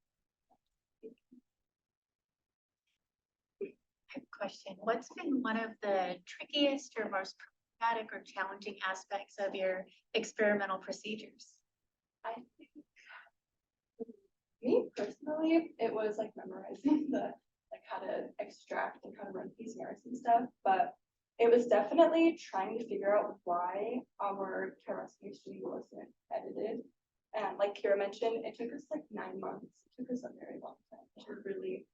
Question, what's been one of the trickiest or most problematic or challenging aspects of your experimental procedures? I think, me personally, it was like memorizing how to extract and how to run PSURs and stuff, but it was definitely trying to figure out why our tyrosinase gene wasn't edited. And like Keria mentioned, it took us like 9 months. It took us a very long time to really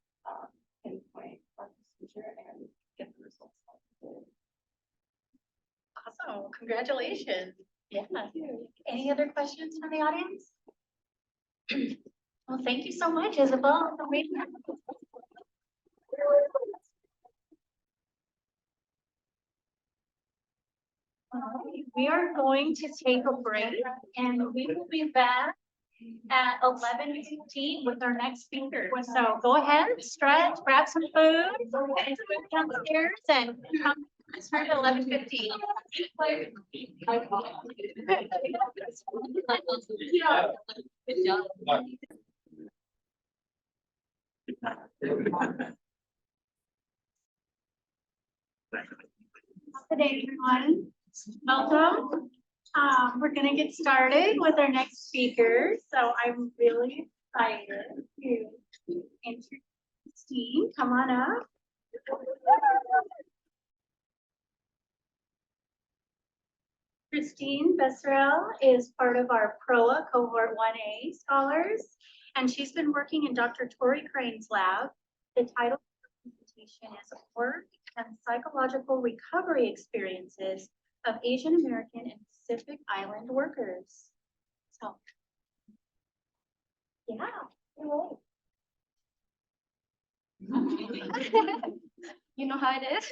pinpoint our procedure and get the results that we did. Awesome, congratulations. Yeah. Thank you. Any other questions from the audience? Well, thank you so much, Isabel. for being here. All right, we are going to take a break and we will be back at 11:15 with our next speaker. So go ahead, stretch, grab some food, and move downstairs and come start at 11:15. Good job. Good day, everyone. Welcome. We're gonna get started with our next speaker. So I'm really excited to introduce Christine. Come on up. Christine Beceril is part of our PROA Cohort 1A scholars, and she's been working in Dr. Tori Crane's lab. The title of the presentation is Work and Psychological Recovery Experiences of Asian American and Pacific Island Workers. So, yeah. You know how it is.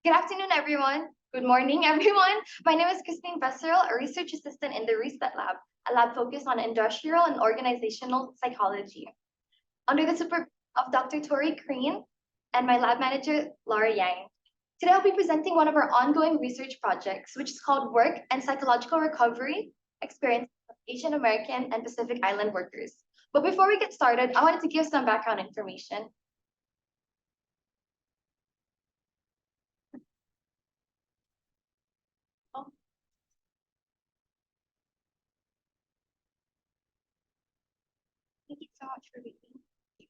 Good afternoon, everyone. Good morning, everyone. My name is Christine Beceril, a research assistant in the Reset Lab, a lab focused on industrial and organizational psychology. Under the support of Dr. Tori Crane and my lab manager, Laura Yang. Today, I'll be presenting one of our ongoing research projects, which is called Work and Psychological Recovery Experience of Asian American and Pacific Island Workers. But before we get started, I wanted to give some background information. Thank you so much for being here.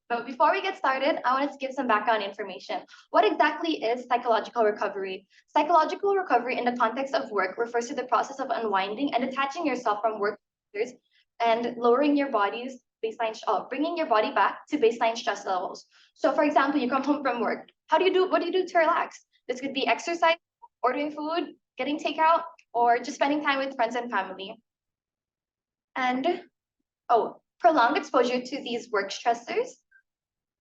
But before we get started, I wanted to give some background information. What exactly is psychological recovery? Psychological recovery in the context of work refers to the process of unwinding and detaching yourself from work and lowering your body's baseline, bringing your body back to baseline stress levels. So for example, you come home from work. What do you do to relax? This could be exercise, ordering food, getting takeout, or just spending time with friends and family. And prolonged exposure to these work stressors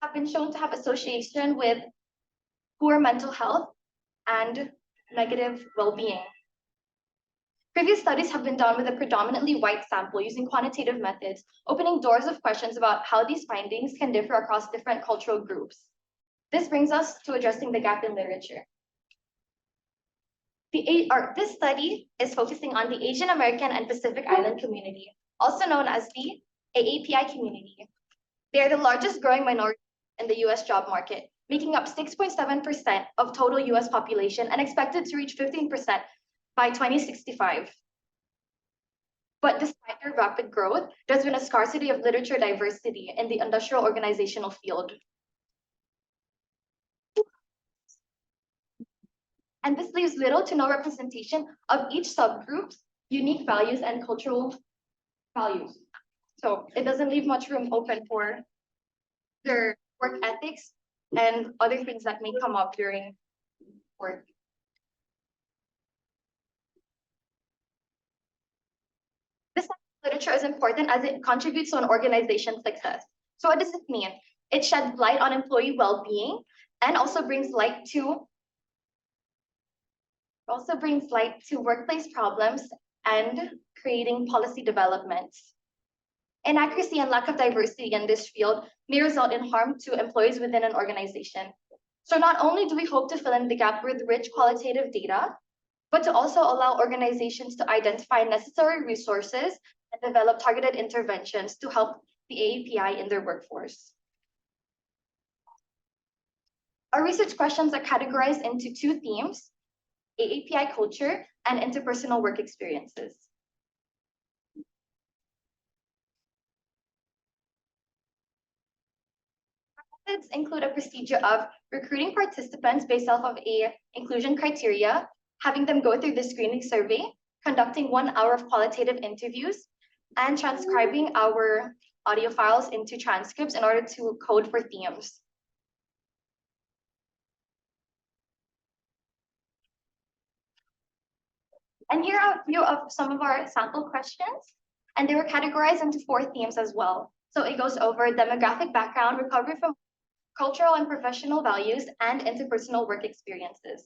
have been shown to have association with poor mental health and negative well-being. Previous studies have been done with a predominantly white sample using quantitative methods, opening doors of questions about how these findings can differ across different cultural groups. This brings us to addressing the gap in literature. This study is focusing on the Asian American and Pacific Island community, also known as the AAPI community. They are the largest growing minority in the US job market, making up 6.7% of total US population and expected to reach 15% by 2065. But despite their rapid growth, there's been a scarcity of literature diversity in the industrial organizational field. And this leaves little to no representation of each subgroup's unique values and cultural values. So it doesn't leave much room open for their work ethics and other things that may come up during work. This literature is important as it contributes to an organization's success. So what does it mean? It sheds light on employee well-being and also brings light to workplace problems and creating policy developments. Inaccuracy and lack of diversity in this field may result in harm to employees within an organization. So not only do we hope to fill in the gap with rich qualitative data, but to also allow organizations to identify necessary resources and develop targeted interventions to help the AAPI in their workforce. Our research questions are categorized into two themes: AAPI culture and interpersonal work experiences. Methods include a procedure of recruiting participants based off of a inclusion criteria, having them go through the screening survey, conducting 1 hour of qualitative interviews, and transcribing our audio files into transcripts in order to code for themes. And here are a few of some of our sample questions, and they were categorized into 4 themes as well. So it goes over demographic background, recovery from cultural and professional values, and interpersonal work experiences.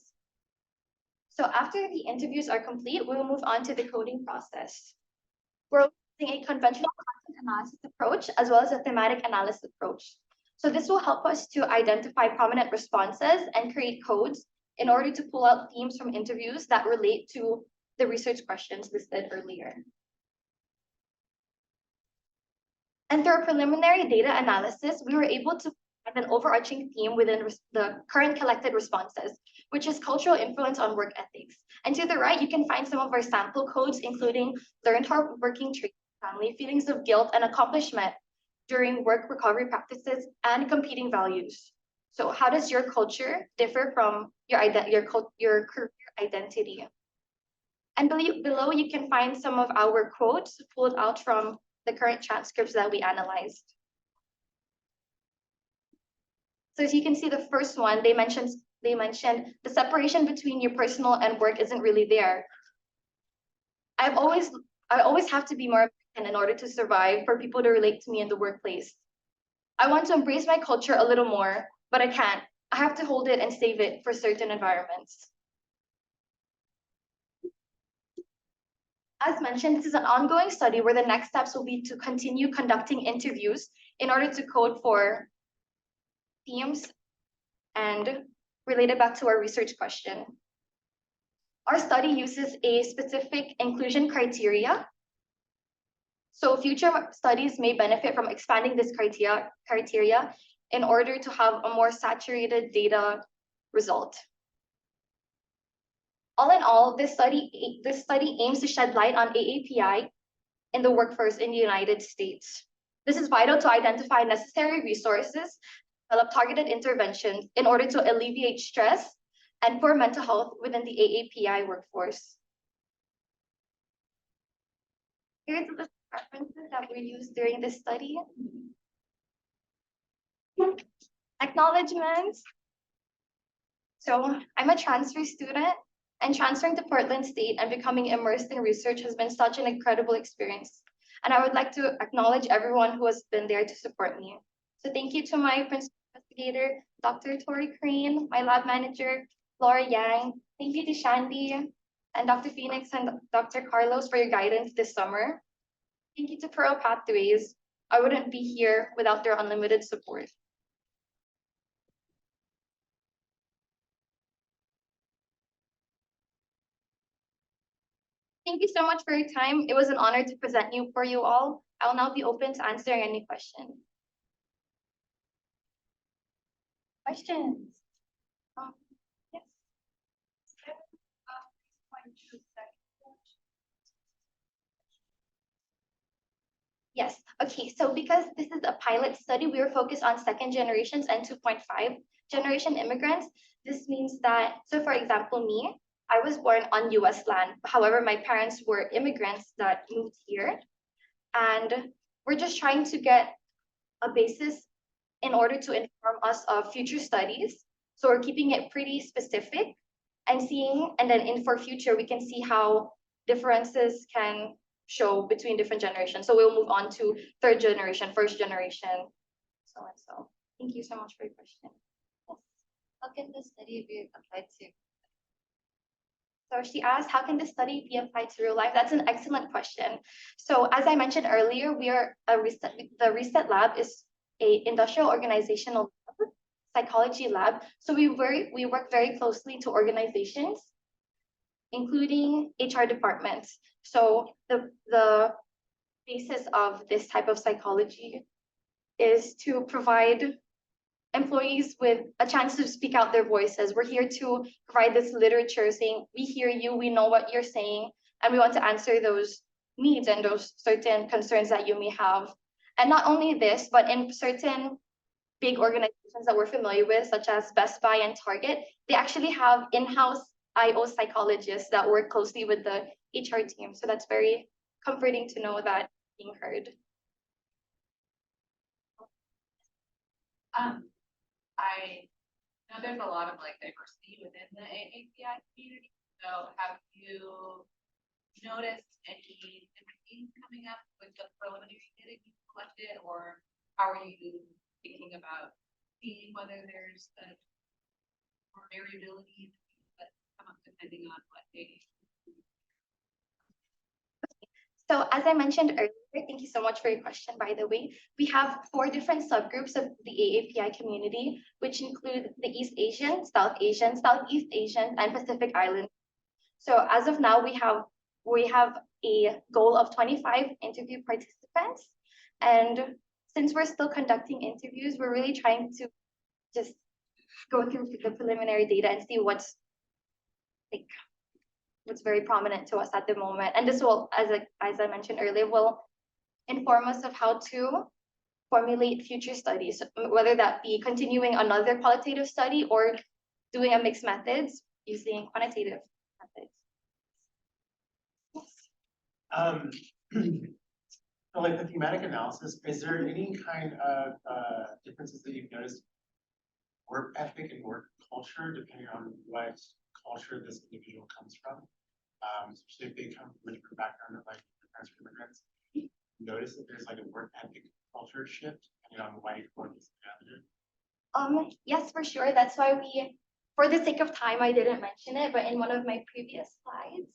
So after the interviews are complete, we will move on to the coding process. We're using a conventional content analysis approach as well as a thematic analysis approach. So this will help us to identify prominent responses and create codes in order to pull out themes from interviews that relate to the research questions listed earlier. And through a preliminary data analysis, we were able to find an overarching theme within the current collected responses, which is cultural influence on work ethics. And to the right, you can find some of our sample codes, including learned hard working traits, family, feelings of guilt and accomplishment during work recovery practices, and competing values. So how does your culture differ from your career identity? And below, you can find some of our quotes pulled out from the current transcripts that we analyzed. So as you can see, the first one, they mentioned the separation between your personal and work isn't really there. I always have to be more American in order to survive, for people to relate to me in the workplace. I want to embrace my culture a little more, but I can't. I have to hold it and save it for certain environments. As mentioned, this is an ongoing study where the next steps will be to continue conducting interviews in order to code for themes and relate it back to our research question. Our study uses a specific inclusion criteria. So future studies may benefit from expanding this criteria in order to have a more saturated data result. All in all, this study aims to shed light on AAPI in the workforce in the United States. This is vital to identify necessary resources, develop targeted interventions in order to alleviate stress and poor mental health within the AAPI workforce. Here's the references that were used during this study. Acknowledgements. So I'm a transfer student, and transferring to Portland State and becoming immersed in research has been such an incredible experience. And I would like to acknowledge everyone who has been there to support me. So thank you to my principal investigator, Dr. Tori Crane, my lab manager, Laura Yang. Thank you to Shandee and Dr. Phoenix and Dr. Carlos for your guidance this summer. Thank you to PROA Pathways. I wouldn't be here without their unlimited support. Thank you so much for your time. It was an honor to present for you all. I'll now be open to answering any questions. Questions? Yes. Yes, okay, so because this is a pilot study, we were focused on second generations and 2.5 generation immigrants. This means that, so for example, me, I was born on US land. However, my parents were immigrants that moved here. And we're just trying to get a basis in order to inform us of future studies. So we're keeping it pretty specific and then for future, we can see how differences can show between different generations. So we'll move on to third generation, first generation, so and so. Thank you so much for your question. Yes. How can this study be applied to? So she asked, how can this study be applied to real life? That's an excellent question. So as I mentioned earlier, the Reset Lab is a industrial organizational lab, psychology lab. So we work very closely to organizations, including HR departments. So the basis of this type of psychology is to provide employees with a chance to speak out their voices. We're here to provide this literature saying, we hear you, we know what you're saying, and we want to answer those needs and those certain concerns that you may have. And not only this, but in certain big organizations that we're familiar with, such as Best Buy and Target, they actually have in-house IO psychologists that work closely with the HR team. So that's very comforting to know that being heard. I know there's a lot of like diversity within the AAPI community. So have you noticed any different themes coming up with the preliminary data you collected, or how are you thinking about seeing whether there's more variability that come up depending on what data? So as I mentioned earlier, thank you so much for your question, by the way. We have 4 different subgroups of the AAPI community, which include the East Asian, South Asian, Southeast Asian, and Pacific Island. So as of now, we have a goal of 25 interview participants. And since we're still conducting interviews, we're really trying to just go through the preliminary data and see what's very prominent to us at the moment. And this will, as I mentioned earlier, will inform us of how to formulate future studies, whether that be continuing another qualitative study or doing a mixed methods using quantitative methods. Yes. So like the thematic analysis, is there any kind of differences that you've noticed work ethic and work culture depending on what culture this individual comes from? Especially if they come from a different background of like parents or immigrants, notice that there's like a work ethic culture shift depending on white or other? Yes, for sure. That's why for the sake of time, I didn't mention it, but in one of my previous slides,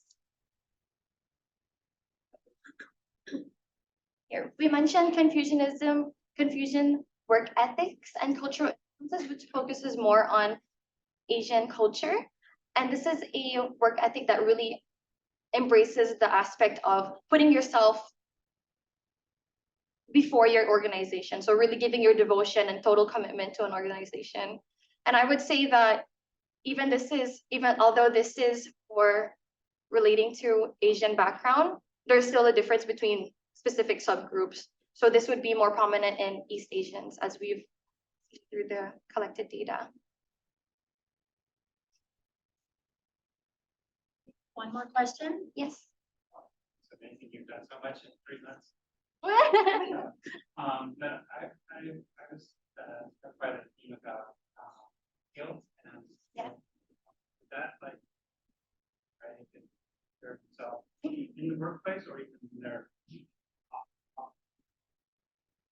here, we mentioned Confucian work ethics and cultural influences, which focuses more on Asian culture. And this is a work ethic that really embraces the aspect of putting yourself before your organization. So really giving your devotion and total commitment to an organization. And I would say that even although this is for relating to Asian background, there's still a difference between specific subgroups. So this would be more prominent in East Asians as we've seen through the collected data. One more question? Yes. So amazing, you've done so much in 3 months. But I was struck by the theme about guilt and that like right themselves in the workplace or even in their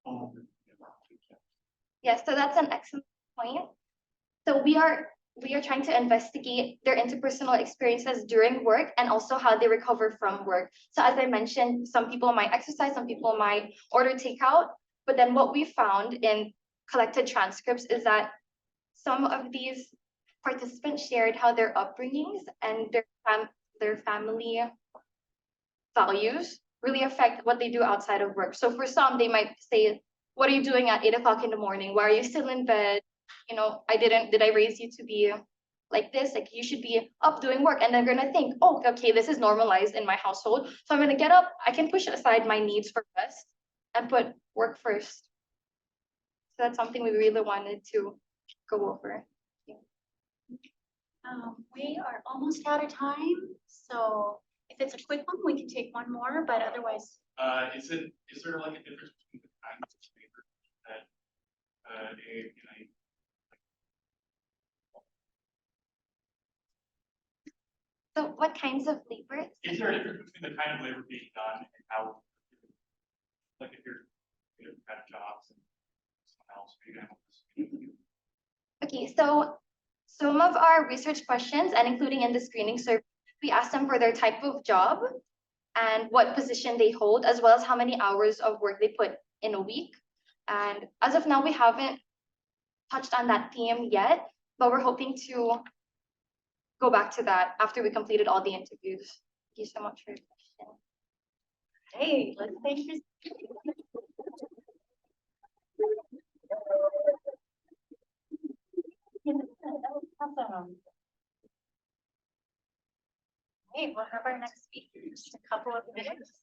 home. Yes, so that's an excellent point. So we are we are trying to investigate their interpersonal experiences during work and also how they recover from work. So as I mentioned, some people might exercise, some people might order takeout, but then what we found in collected transcripts is that some of these participants shared how their upbringings and their family values really affect what they do outside of work. So for some, they might say, what are you doing at 8 o'clock in the morning? Why are you still in bed? You know, did I raise you to be like this? Like you should be up doing work. And they're gonna think, oh, okay, this is normalized in my household. So I'm gonna get up, I can push aside my needs for rest and put work first. So that's something we really wanted to go over. We are almost out of time, so if it's a quick one, we can take one more, but otherwise. Is there like a difference between the kinds of paper that, So what kinds of labor? is there a difference between the kind of labor being done and how, like if you're kind of jobs and someone else, for example? Okay, so some of our research questions, and including in the screening survey, we asked them for their type of job and what position they hold, as well as how many hours of work they put in a week. And as of now, we haven't touched on that theme yet, but we're hoping to go back to that after we completed all the interviews. Thank you so much for your question. Hey, let's thank you. Awesome. Hey, we'll have our next speaker in just a couple of minutes.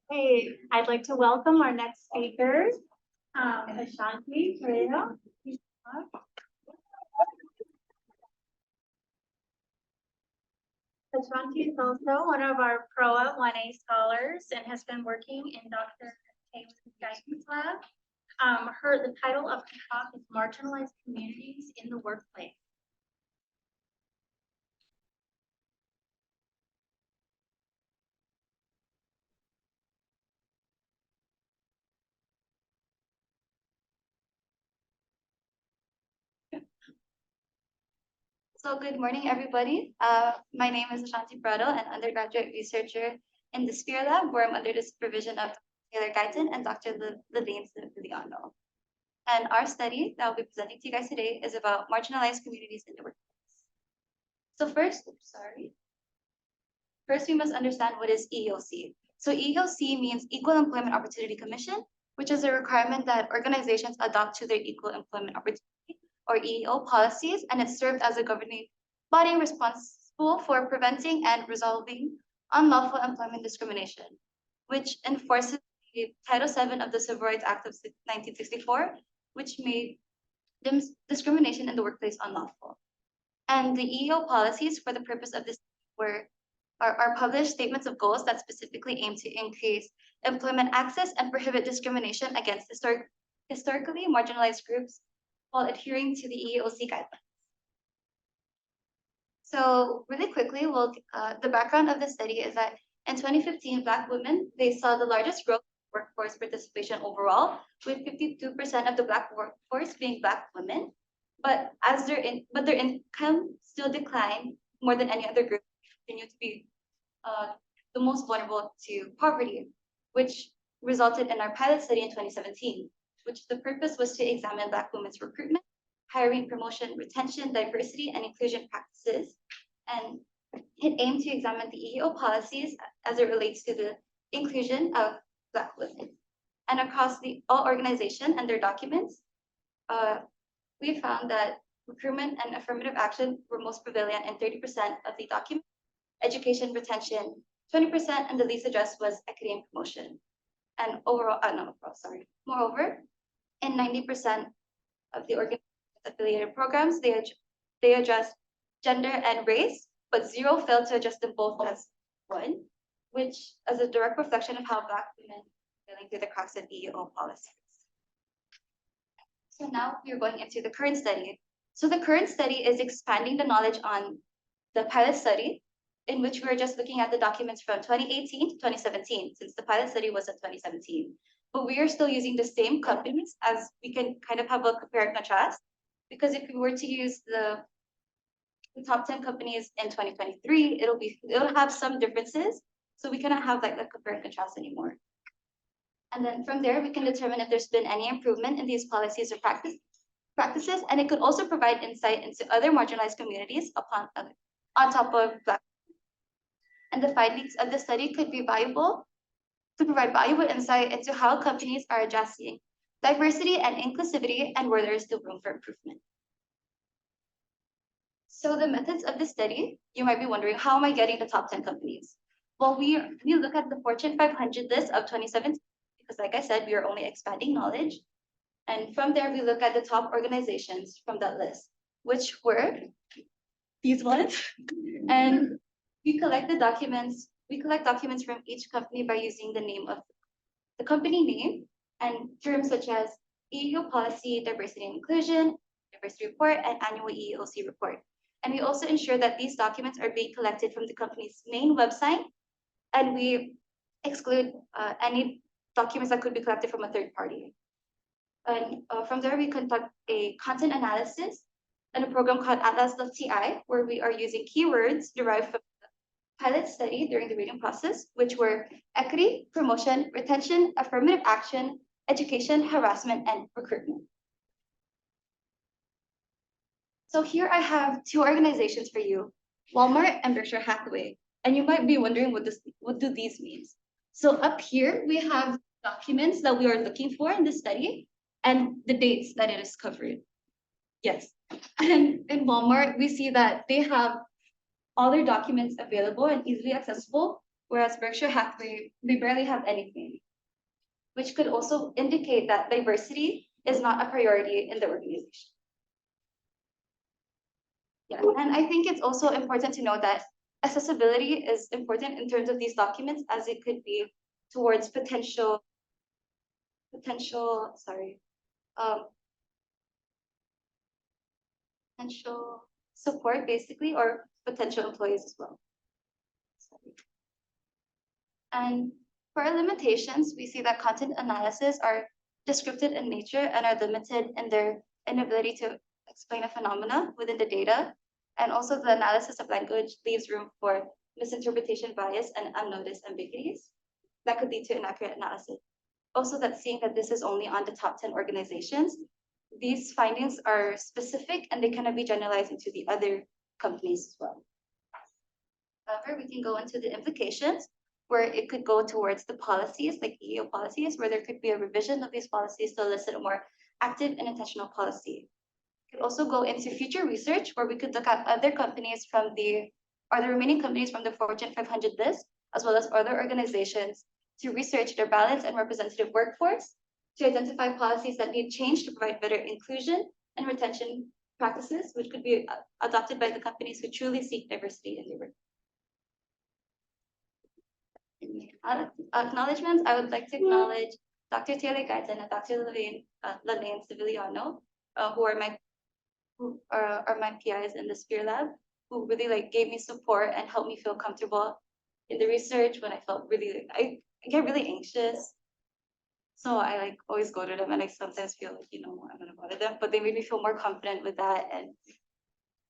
Hey, I'd like to welcome our next speaker, Ashanti Peredo. Ashanti is also one of our PROA 1A scholars and has been working in Dr. Taylor's guidance lab. The title of her talk is Marginalized Communities in the Workplace. So good morning, everybody. My name is Ashanti Peredo, an undergraduate researcher in the SPHERE lab, where I'm under the supervision of Taylor Guyton and Dr. Levine Filiano. And our study that I'll be presenting to you guys today is about marginalized communities in the workplace. So first we must understand what is EEOC. So EEOC means Equal Employment Opportunity Commission, which is a requirement that organizations adopt to their equal employment opportunity, or EEO policies, and it served as a governing body responsible for preventing and resolving unlawful employment discrimination, which enforces the Title VII of the Civil Rights Act of 1964, which made discrimination in the workplace unlawful. And the EEO policies for the purpose of this are published statements of goals that specifically aim to increase employment access and prohibit discrimination against historically marginalized groups while adhering to the EEOC guidelines. So really quickly, the background of the study is that in 2015, Black women, they saw the largest growth in workforce participation overall, with 52% of the Black workforce being Black women. But their income still declined more than any other group, continue to be the most vulnerable to poverty, which resulted in our pilot study in 2017, which the purpose was to examine Black women's recruitment, hiring, promotion, retention, diversity, and inclusion practices. And it aimed to examine the EEO policies as it relates to the inclusion of Black women. And across all organizations and their documents, we found that recruitment and affirmative action were most prevalent in 30% of the documents. Education, retention, 20%, and the least addressed was equity and promotion. And overall, moreover, in 90% of the organizations affiliated programs, they address gender and race, but 0 failed to address them both as one, which is a direct reflection of how Black women are failing through the cracks of EEO policies. So now we're going into the current study. So the current study is expanding the knowledge on the pilot study, in which we're just looking at the documents from 2018 to 2017, since the pilot study was in 2017. But we are still using the same companies, as we can kind of have a compare and contrast. Because if we were to use the top 10 companies in 2023, it'll have some differences. So we cannot have like the compare and contrast anymore. And then from there, we can determine if there's been any improvement in these policies or practices, and it could also provide insight into other marginalized communities on top of Black. And the findings of the study could be valuable to provide valuable insight into how companies are addressing diversity and inclusivity and where there is still room for improvement. So the methods of the study, you might be wondering, how am I getting the top 10 companies? Well, we look at the Fortune 500 list of 2017, because like I said, we are only expanding knowledge. And from there, we look at the top organizations from that list, which were these ones. And we collect the documents. We collect documents from each company by using the name of the company name and terms such as EEO policy, diversity and inclusion, diversity report, and annual EEOC report. And we also ensure that these documents are being collected from the company's main website, and we exclude any documents that could be collected from a third party. And from there, we conduct a content analysis and a program called Atlas.ti, where we are using keywords derived from the pilot study during the reading process, which were equity, promotion, retention, affirmative action, education, harassment, and recruitment. So here I have 2 organizations for you, Walmart and Berkshire Hathaway. And you might be wondering what do these mean? So up here, we have documents that we are looking for in this study and the dates that it is covering. Yes, and in Walmart, we see that they have all their documents available and easily accessible, whereas Berkshire Hathaway, they barely have anything, which could also indicate that diversity is not a priority in the organization. Yeah, and I think it's also important to know that accessibility is important in terms of these documents, as it could be towards potential support, basically, or potential employees as well. And for our limitations, we see that content analysis are descriptive in nature and are limited in their inability to explain a phenomena within the data. And also the analysis of language leaves room for misinterpretation bias and unnoticed ambiguities that could lead to inaccurate analysis. Also, that seeing that this is only on the top 10 organizations, these findings are specific and they cannot be generalized into the other companies as well. However, we can go into the implications, where it could go towards the policies, like EEO policies, where there could be a revision of these policies to elicit a more active and intentional policy. Could also go into future research, where we could look at other companies from the remaining companies from the Fortune 500 list, as well as other organizations, to research their balanced and representative workforce, to identify policies that need change to provide better inclusion and retention practices, which could be adopted by the companies who truly seek diversity in their work. In acknowledgements, I would like to acknowledge Dr. Taylor Guyton and Dr. Lelaine Civiliano, who are my PIs in the SPEAR lab, who really gave me support and helped me feel comfortable in the research when I felt I get really anxious. So I always go to them, and I sometimes feel I'm gonna bother them, but they made me feel more confident with that. And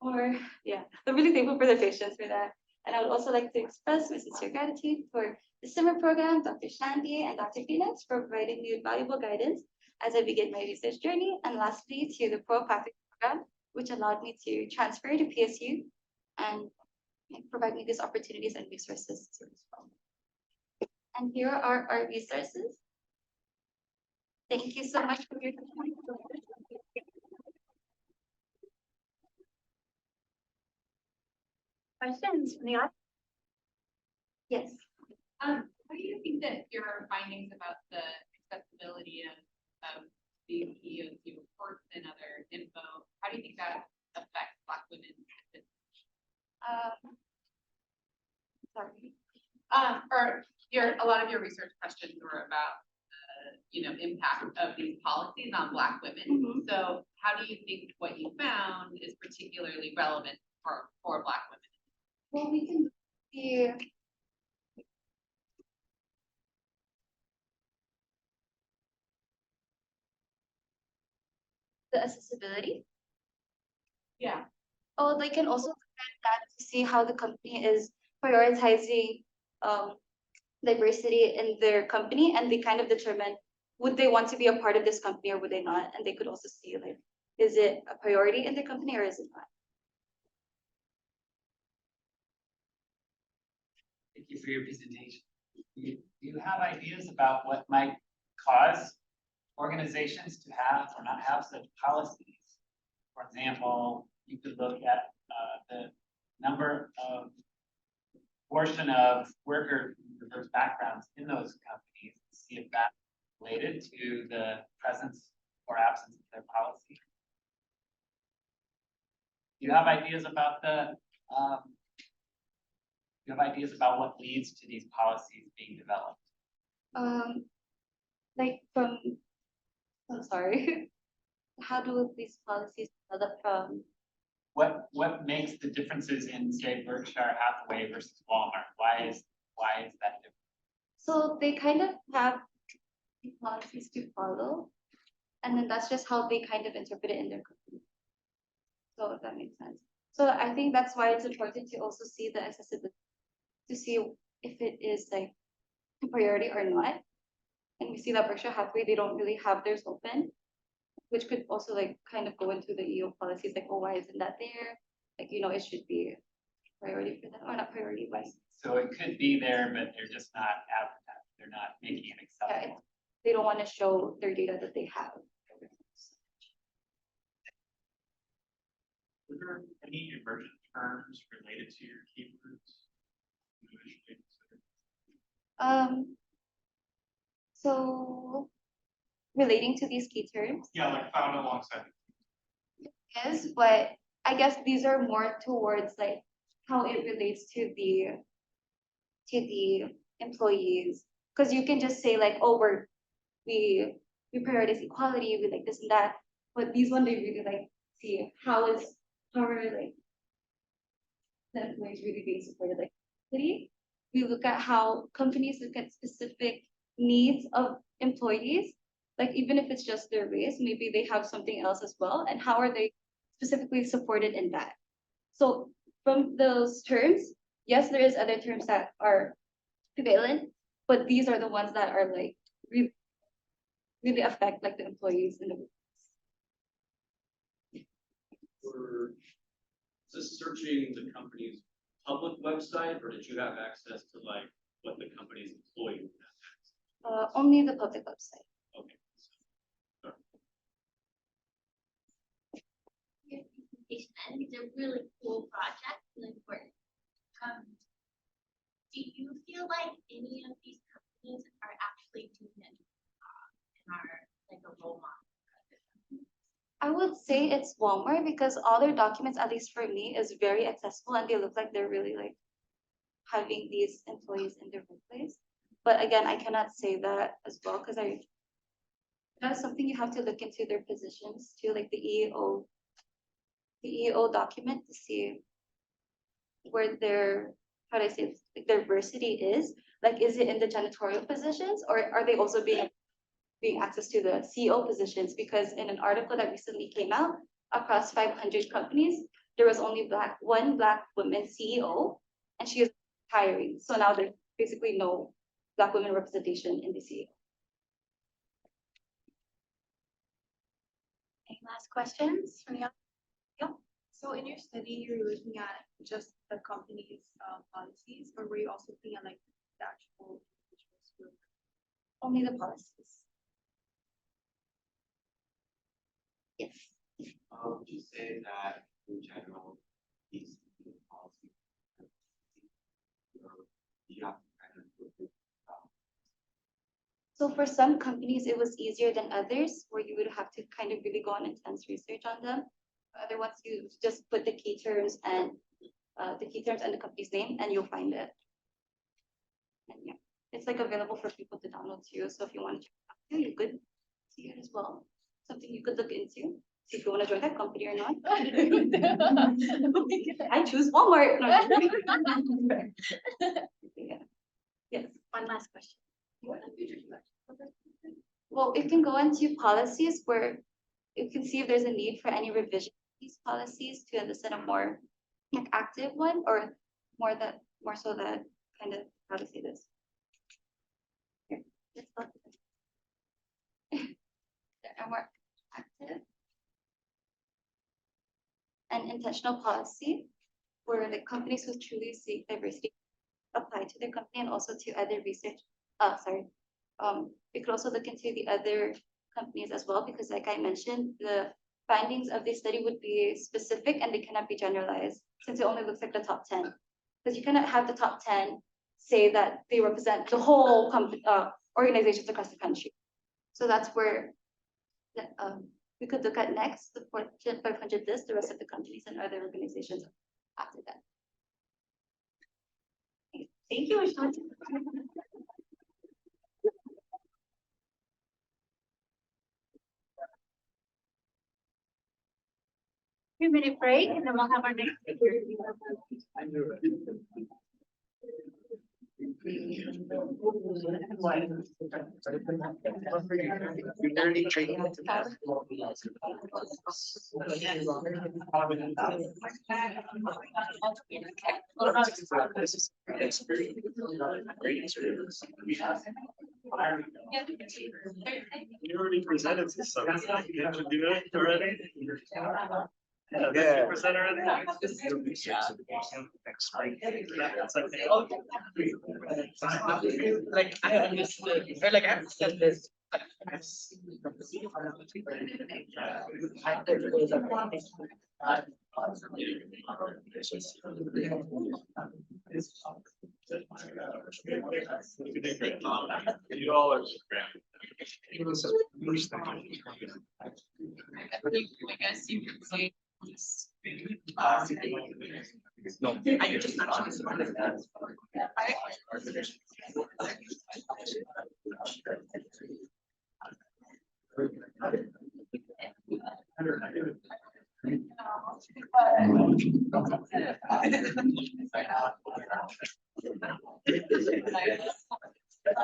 I'm really thankful for their patience for that. And I would also like to express my sincere gratitude for the CIMR program, Dr. Shandee and Dr. Phoenix, for providing me with valuable guidance as I begin my research journey. And lastly, to the PROA program, which allowed me to transfer to PSU and provide me these opportunities and resources as well. And here are our resources. Thank you so much for your time. Questions from the audience? Yes. What do you think that your findings about the accessibility of these EOC reports and other info, how do you think that affects Black women? Sorry. Or a lot of your research questions were about impact of these policies on Black women. Mhm. So how do you think what you found is particularly relevant for Black women? Well, we can see. The accessibility. Yeah. Oh, they can also look at that to see how the company is prioritizing diversity in their company, and they kind of determine would they want to be a part of this company or would they not, and they could also see like, is it a priority in the company or is it not? Thank you for your presentation. Do you have ideas about what might cause organizations to have or not have such policies? For example, you could look at the number of portion of workers with diverse backgrounds in those companies and see if that's related to the presence or absence of their policy. Do you have ideas about what leads to these policies being developed? Like from, I'm sorry. How do these policies develop from? What makes the differences in, say, Berkshire Hathaway versus Walmart? Why is that different? So they kind of have policies to follow, and then that's just how they kind of interpret it in their company. So if that makes sense. So I think that's why it's important to also see the accessibility, to see if it is like a priority or not. And we see that Berkshire Hathaway, they don't really have theirs open, which could also like kind of go into the EO policies, like, oh, why isn't that there? Like, it should be a priority for them, or not priority, but So it could be there, but they're just not advertised. They're not making it accessible. they don't want to show their data that they have. Were there any emergent terms related to your keywords? So relating to these key terms Yeah, like found alongside. is, but I guess these are more towards like how it relates to the employees. Because you can just say like, oh, we prioritize equality, we like this and that, but these ones they really like see how are like the employees really being supported, like equity. We look at how companies look at specific needs of employees, like even if it's just their race, maybe they have something else as well, and how are they specifically supported in that. So from those terms, yes, there is other terms that are prevalent, but these are the ones that are like really affect like the employees in the Were just searching the company's public website, or did you have access to like what the company's employee would have access? only the public website. Okay. Your presentation. I think it's a really cool project, really important. Do you feel like any of these companies are actually doing it and are like a role model? I would say it's Walmart because all their documents, at least for me, is very accessible and they look like they're really like having these employees in their workplace. But again, I cannot say that as well because that's something you have to look into their positions too, like the EEO document to see where their, how do I say it, like their diversity is. Like, is it in the janitorial positions or are they also being access to the CEO positions? Because in an article that recently came out across 500 companies, there was only one black woman CEO, and she is hiring. So now there's basically no black women representation in the CEO. Any last questions from the audience? So in your study, you were looking at just the company's policies, or were you also looking at like the actual individuals who? Only the policies. Yes. Would you say that in general, these policies, you have to kind of look into So for some companies, it was easier than others, where you would have to kind of really go on intense research on them. Other ones, you just put the key terms and the company's name, and you'll find it. And yeah, it's like available for people to download too. So if you want to check it out too, you could see it as well. Something you could look into, see if you want to join that company or not. I choose Walmart. No, I'm kidding. Yeah. Yes. One last question. Well, it can go into policies where you can see if there's a need for any revision of these policies to elicit a more like active one, or more so that kind of, how to say this? Here, let's look at this. There are more active and intentional policy where the companies who truly seek diversity apply to their company and also to other research. We could also look into the other companies as well, because like I mentioned, the findings of this study would be specific and they cannot be generalized, since it only looks like the top 10. Because you cannot have the top 10 say that they represent the whole organizations across the country. So that's where we could look at next, the Fortune 500 list, the rest of the companies and other organizations after that. Thank you, Ashanti. 2-minute break, and then we'll have our next speaker. You already presented to something. Did you do it already? Yeah. Present already? Like I understood, or like I understood this. You all are. I guess you can say. No, I just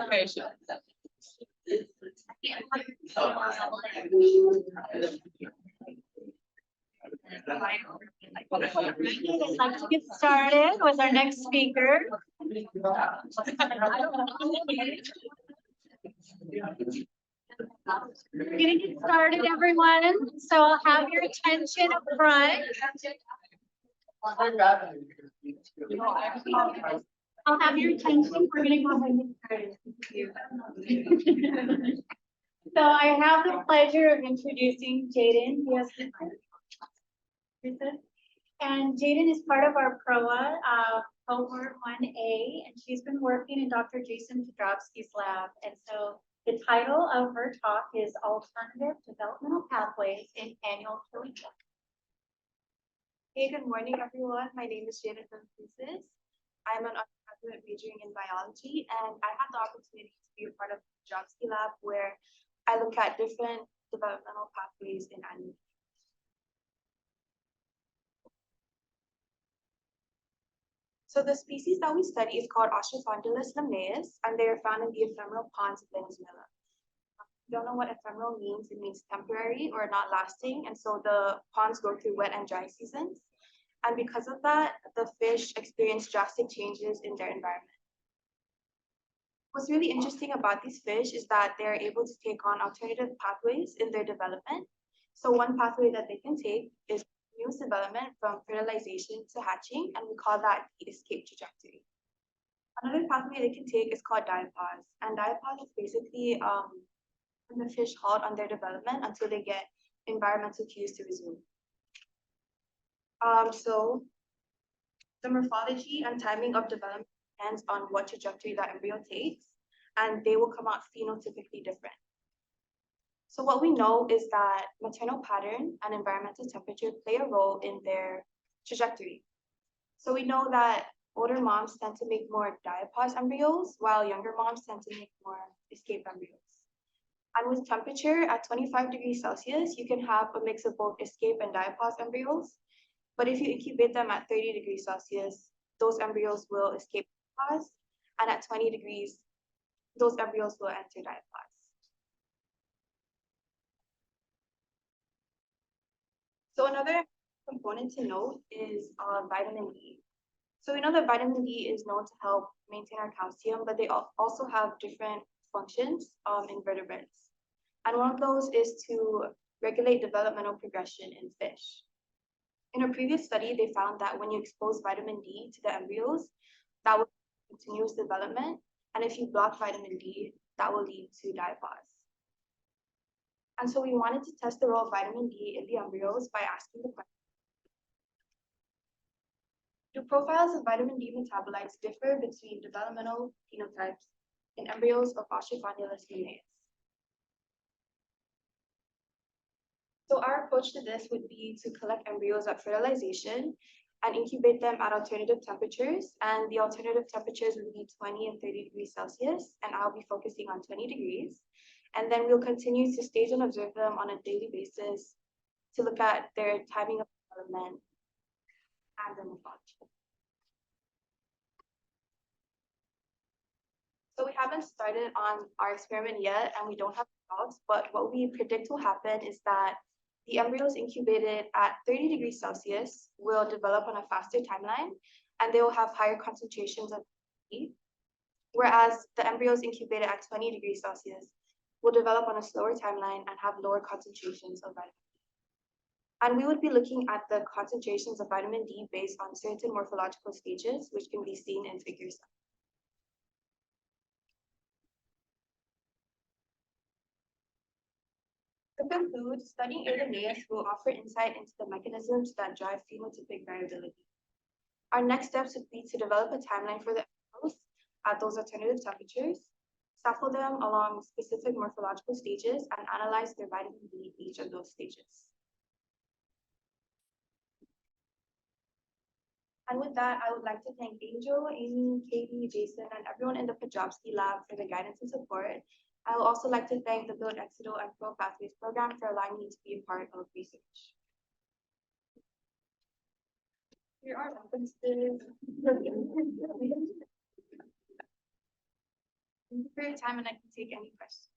Okay, sure. I'd like to get started with our next speaker. We're gonna get started, everyone. So I'll have your attention up front. I'll have your attention. We're gonna go ahead and get started. So I have the pleasure of introducing Jaden Villacrusis. And Jaden is part of our PROA, cohort 1A, and she's been working in Dr. Jason Podrobsky's lab. And so the title of her talk is Alternative Developmental Pathways in Annual Curriculum. Hey, good morning, everyone. My name is Jaden Villacrusis. I'm an undergraduate majoring in biology, and I had the opportunity to be a part of the Podrobsky lab, where I look at different developmental pathways in animals. So the species that we study is called Ostracondylis limnaeus, and they are found in the ephemeral ponds of Venezuela. If you don't know what ephemeral means, it means temporary or not lasting, and so the ponds go through wet and dry seasons. And because of that, the fish experience drastic changes in their environment. What's really interesting about these fish is that they're able to take on alternative pathways in their development. So one pathway that they can take is continuous development from fertilization to hatching, and we call that the escape trajectory. Another pathway they can take is called diapause, and diapause is basically when the fish halt on their development until they get environmental cues to resume. So the morphology and timing of development depends on what trajectory that embryo takes. and they will come out phenotypically different. So what we know is that maternal pattern and environmental temperature play a role in their trajectory. So we know that older moms tend to make more diapause embryos, while younger moms tend to make more escape embryos. And with temperature at 25 degrees Celsius, you can have a mix of both escape and diapause embryos. But if you incubate them at 30 degrees Celsius, those embryos will escape diapause, and at 20 degrees, those embryos will enter diapause. So another component to note is vitamin D. So we know that vitamin D is known to help maintain our calcium, but they also have different functions in vertebrates. And one of those is to regulate developmental progression in fish. In a previous study, they found that when you expose vitamin D to the embryos, that will continuous development. And if you block vitamin D, that will lead to diapause. And so we wanted to test the role of vitamin D in the embryos by asking the question, do profiles of vitamin D metabolites differ between developmental phenotypes in embryos of Osteophonulus linnaeus? So our approach to this would be to collect embryos at fertilization and incubate them at alternative temperatures. And the alternative temperatures would be 20 and 30 degrees Celsius, and I'll be focusing on 20 degrees. And then we'll continue to stage and observe them on a daily basis to look at their timing of development and their morphology. So we haven't started on our experiment yet, and we don't have results, but what we predict will happen is that the embryos incubated at 30 degrees Celsius will develop on a faster timeline, and they will have higher concentrations of D, whereas the embryos incubated at 20 degrees Celsius will develop on a slower timeline and have lower concentrations of vitamin D. And we would be looking at the concentrations of vitamin D based on certain morphological stages, which can be seen in figure 7. To conclude, studying Linnaeus will offer insight into the mechanisms that drive phenotypic variability. Our next steps would be to develop a timeline for the embryos at those alternative temperatures, sample them along specific morphological stages, and analyze their vitamin D in each of those stages. And with that, I would like to thank Angel, Amy, Katie, Jason, and everyone in the Pajovsky lab for the guidance and support. I would also like to thank the Build Exedo and PROA Pathways program for allowing me to be a part of research. Here are references. Thank you for your time, and I can take any questions.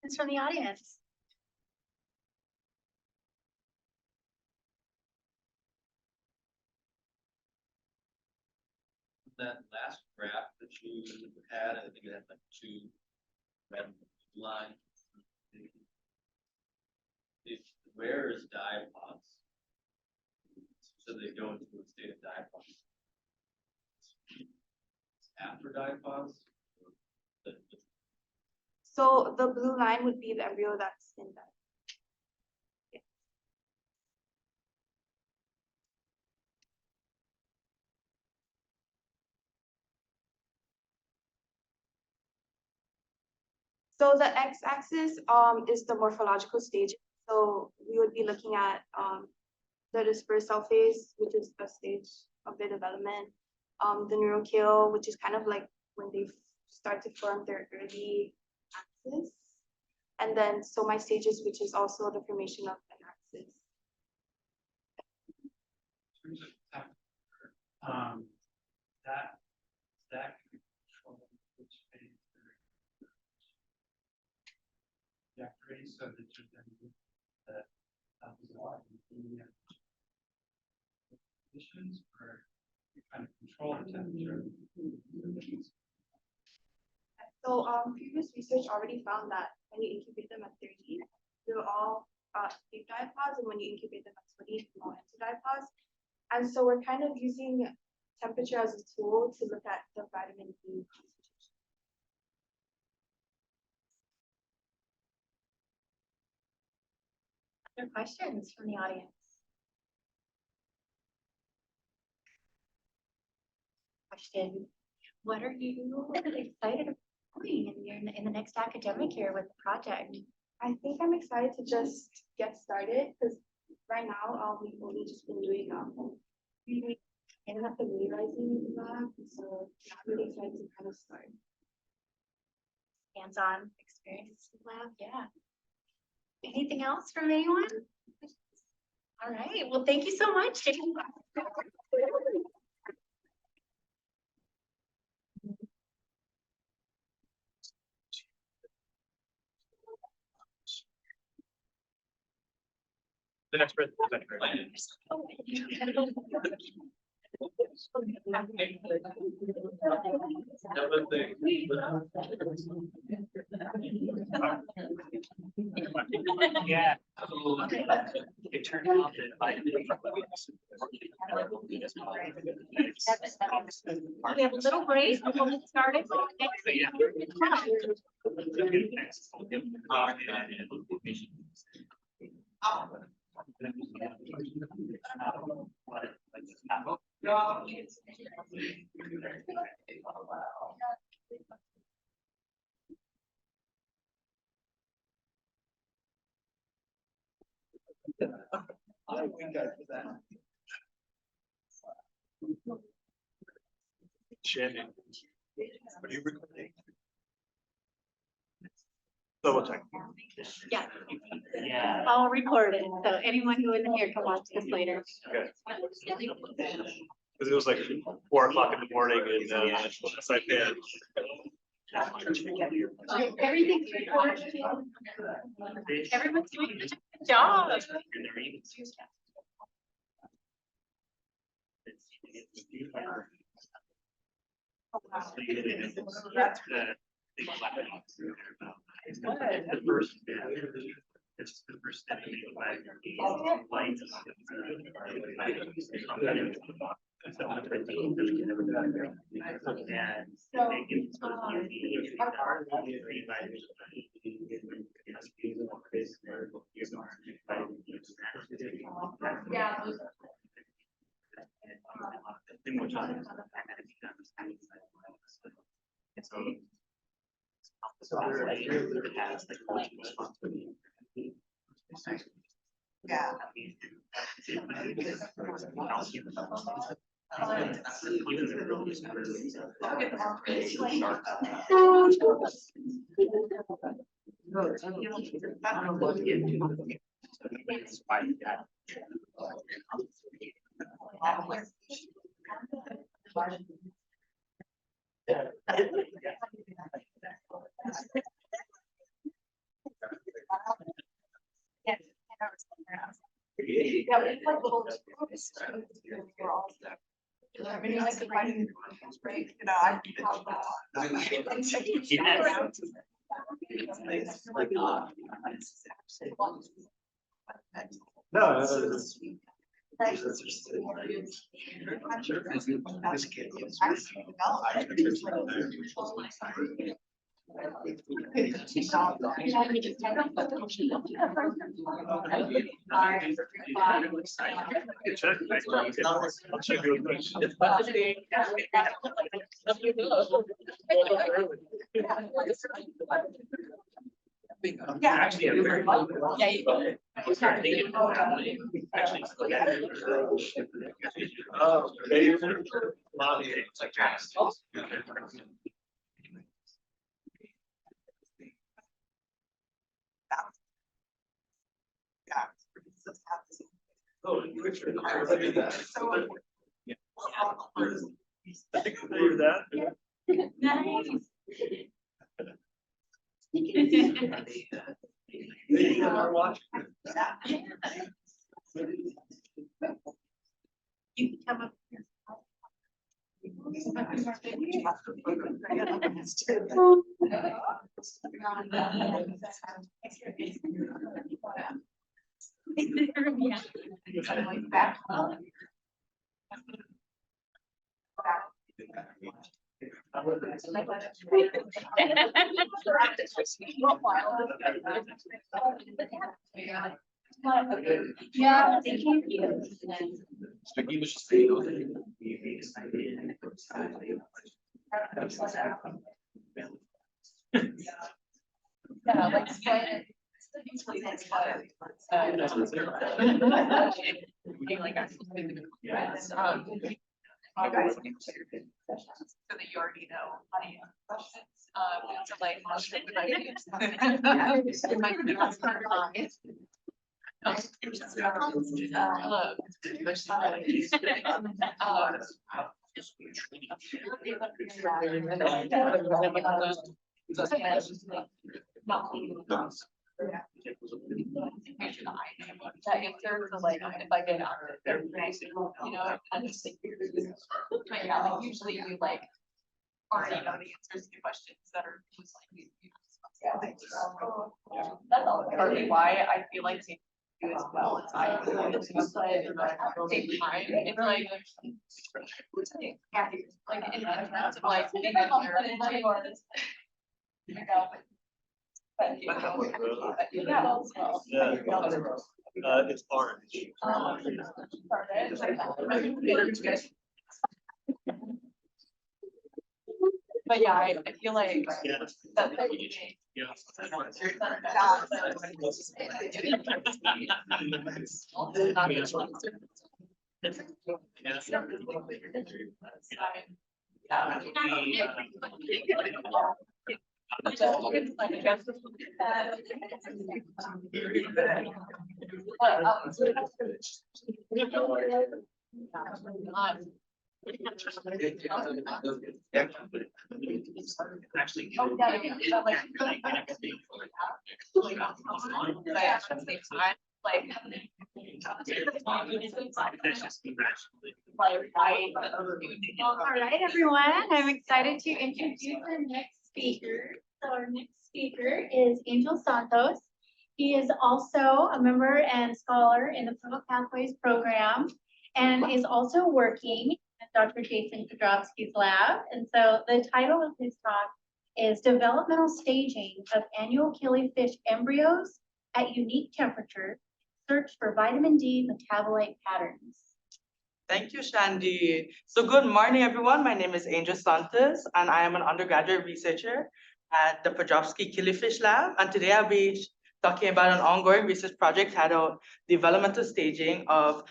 Questions from the audience? That last graph that you had, I think it had like 2 red lines. Where is diapause? So they go into a state of diapause. After diapause? So the blue line would be the embryo that's in that. So the x-axis is the morphological stage. So we would be looking at the dispersed cell phase, which is the stage of their development, the neurochale, which is kind of like when they start to form their early axis, and then somi stages, which is also the formation of an axis. In terms of temperature, that can control which phase trajectory, so that you then that conditions, or you kind of control the temperature. So previous research already found that when you incubate them at 30, they'll all escape diapause, and when you incubate them at 20, they'll all enter diapause. And so we're kind of using temperature as a tool to look at the vitamin D concentration. Other questions from the audience? question. What are you excited about doing in the next academic year with the project? I think I'm excited to just get started because right now we've only just been doing reading and not familiarizing the lab. So I'm really excited to kind of start. Hands-on experience in the lab, yeah. Anything else from anyone? All right, well, thank you so much. Jaden. The next presenter. Yeah. It turned out that We have a little break before we start it. Shandee. Are you recording? Double check. Yeah, Yeah. I'll record it, so anyone who isn't here can watch this later. Okay. Because it was like 4 o'clock in the morning and it's like, yeah. Everything's recorded. Everyone's doing a good job. The first, it's the first step in the light. So there has the collective responsibility. Yeah. Yeah, we have like little. I mean, like the finding break, you know, I. Yeah, actually, I'm very. Yeah, you go. I started thinking about actually. Oh, it's like tax. Oh, Richard. So. Yeah. I think I hear that. Nice. They are watching. You can come up here. Yeah, thank you. He was just saying. Yeah, like explain it. So that you already know how to answer questions. So like. That answer for like, if I get out of it, you know, and just like, yeah, like usually you like already know the answers to questions that are just like. That's all partly why I feel like taking you as well as I do, but at the same time, it's like. Like in terms of like. Being confident in you or- But yeah. It's orange. But yeah, I feel like. That. Actually. All right, everyone, I'm excited to introduce our next speaker. So our next speaker is Angel Santos. He is also a member and scholar in the PROA Pathways program and is also working at Dr. Jason Kudrowski's lab. And so the title of his talk is Developmental Staging of Annual Killifish Embryos at Unique Temperatures, Search for Vitamin D Metabolite Patterns. Thank you, Shandee. So good morning, everyone. My name is Angel Santos, and I am an undergraduate researcher at the Podrowski Killifish Lab. And today I'll be talking about an ongoing research project titled Developmental Staging of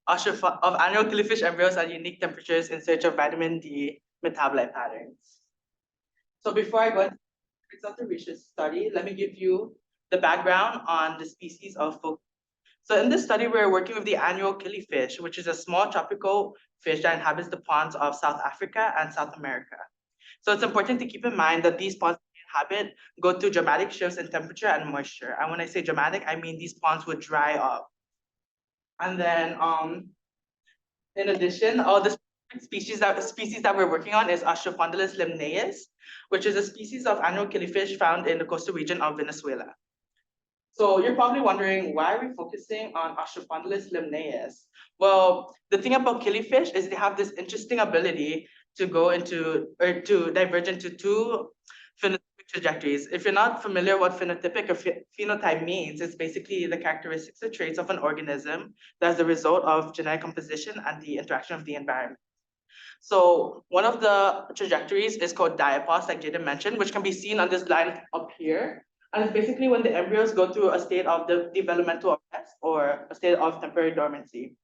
Annual Killifish Embryos at Unique Temperatures in Search of Vitamin D Metabolite Patterns. So before I go into the results of the research study, let me give you the background on the species of focus. So in this study, we're working with the annual killifish, which is a small tropical fish that inhabits the ponds of South Africa and South America. So it's important to keep in mind that these ponds inhabit go through dramatic shifts in temperature and moisture. And when I say dramatic, I mean these ponds would dry up. And then in addition, the species that we're working on is Astrophondylus limnaeus, which is a species of annual killifish found in the coastal region of Venezuela. So you're probably wondering, why are we focusing on Astrophondylus limnaeus? Well, the thing about killifish is they have this interesting ability to go into, or to diverge into two phenotypic trajectories. If you're not familiar what phenotypic or phenotype means, it's basically the characteristics or traits of an organism that's the result of genetic composition and the interaction of the environment. So one of the trajectories is called diapause, like Jaden mentioned, which can be seen on this line up here. And it's basically when the embryos go through a state of the developmental arrest or a state of temporary dormancy.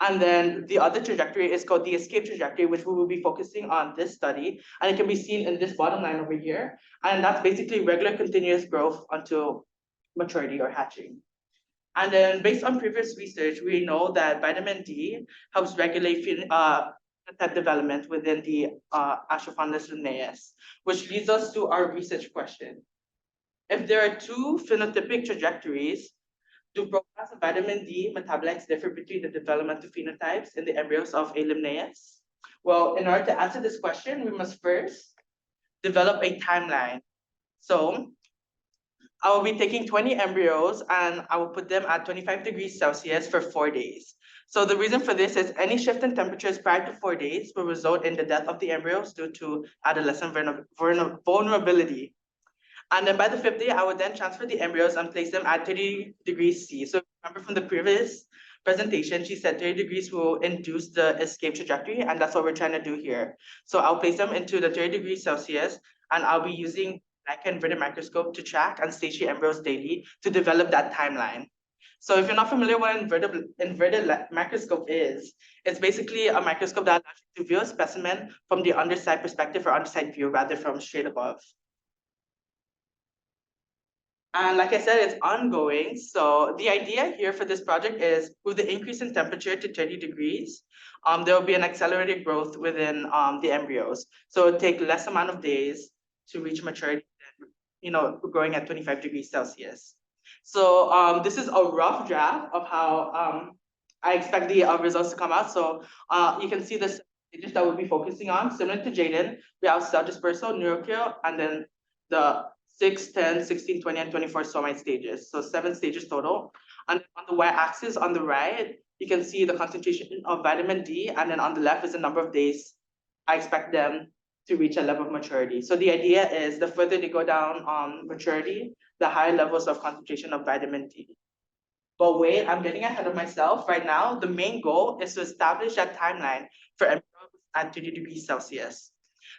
And then the other trajectory is called the escape trajectory, which we will be focusing on this study. And it can be seen in this bottom line over here. And that's basically regular continuous growth until maturity or hatching. And then based on previous research, we know that vitamin D helps regulate phenotype development within the Astrophondylus limnaeus, which leads us to our research question. If there are two phenotypic trajectories, do profiles of vitamin D metabolites differ between the developmental phenotypes in the embryos of A. limnaeus? Well, in order to answer this question, we must first develop a timeline. So I will be taking 20 embryos and I will put them at 25 degrees Celsius for 4 days. So the reason for this is any shift in temperatures prior to 4 days will result in the death of the embryos due to adolescent vulnerability. And then by the 5th day, I would then transfer the embryos and place them at 30 degrees C. So remember from the previous presentation, she said 30 degrees will induce the escape trajectory, and that's what we're trying to do here. So I'll place them into the 30 degrees Celsius, and I'll be using like an inverted microscope to track and stage the embryos daily to develop that timeline. So if you're not familiar what an inverted microscope is, it's basically a microscope that allows you to view a specimen from the underside perspective or underside view rather from straight above. And like I said, it's ongoing. So the idea here for this project is with the increase in temperature to 30 degrees, there will be an accelerated growth within the embryos. So it'll take less amount of days to reach maturity, growing at 25 degrees Celsius. So this is a rough draft of how I expect the results to come out. So you can see the stages that we'll be focusing on. Similar to Jaden, we have cell dispersal, neurochiro, and then the 6, 10, 16, 20, and 24 somite stages. So 7 stages total. And on the y-axis on the right, you can see the concentration of vitamin D, and then on the left is the number of days I expect them to reach a level of maturity. So the idea is the further they go down on maturity, the higher levels of concentration of vitamin D. But wait, I'm getting ahead of myself right now. The main goal is to establish that timeline for embryos at 30 degrees Celsius.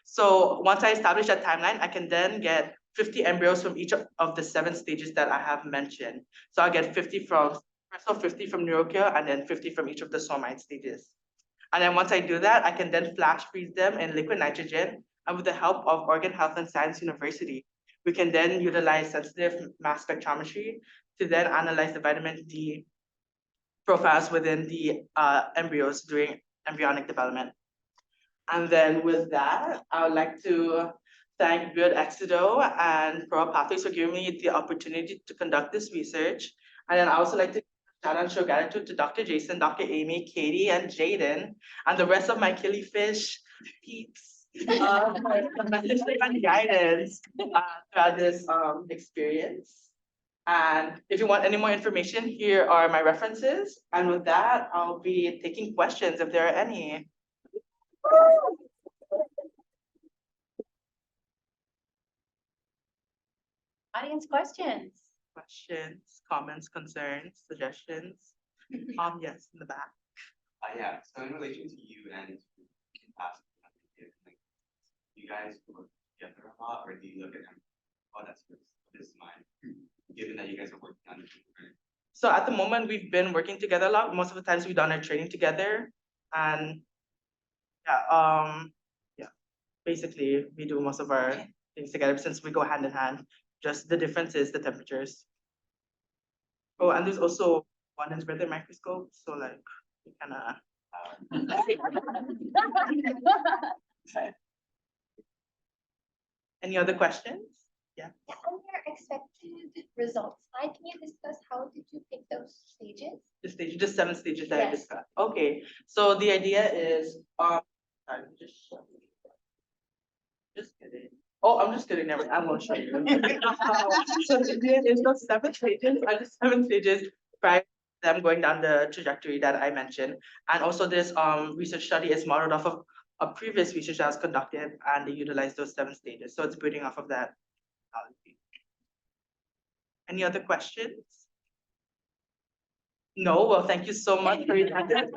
So once I establish that timeline, I can then get 50 embryos from each of the 7 stages that I have mentioned. So I'll get 50 from neurochiro, and then 50 from each of the somite stages. And then once I do that, I can then flash freeze them in liquid nitrogen. And with the help of Oregon Health and Science University, we can then utilize sensitive mass spectrometry to then analyze the vitamin D profiles within the embryos during embryonic development. And then with that, I would like to thank Good Exido and PROA Pathways for giving me the opportunity to conduct this research. And then I also like to shout out and show gratitude to Dr. Jason, Dr. Amy, Katie, and Jaden, and the rest of my killifish peeps and guidance throughout this experience. And if you want any more information, here are my references. And with that, I'll be taking questions if there are any. Audience questions. Questions, comments, concerns, suggestions? Yes, in the back. Yeah, so in relation to you and past, like, you guys work together a lot, or do you look at them? Oh, that's good. This is mine. Given that you guys are working on different. So at the moment, we've been working together a lot. Most of the times we've done our training together, and basically we do most of our things together since we go hand in hand. Just the difference is the temperatures. Oh, and there's also one inverted microscope, so like we kind of. Any other questions? Yeah. On your expected results slide, can you discuss how did you pick those stages? The 7 stages that I Yes. discussed. Okay, so the idea is sorry, just kidding. Oh, I'm just kidding. Never. I won't show you. So the idea is those 7 stages are the 7 stages prior to them going down the trajectory that I mentioned, and also this research study is modeled off of a previous research that was conducted, and they utilized those 7 stages. So it's building off of that. Any other questions? No. Well, thank you so much for your attendance.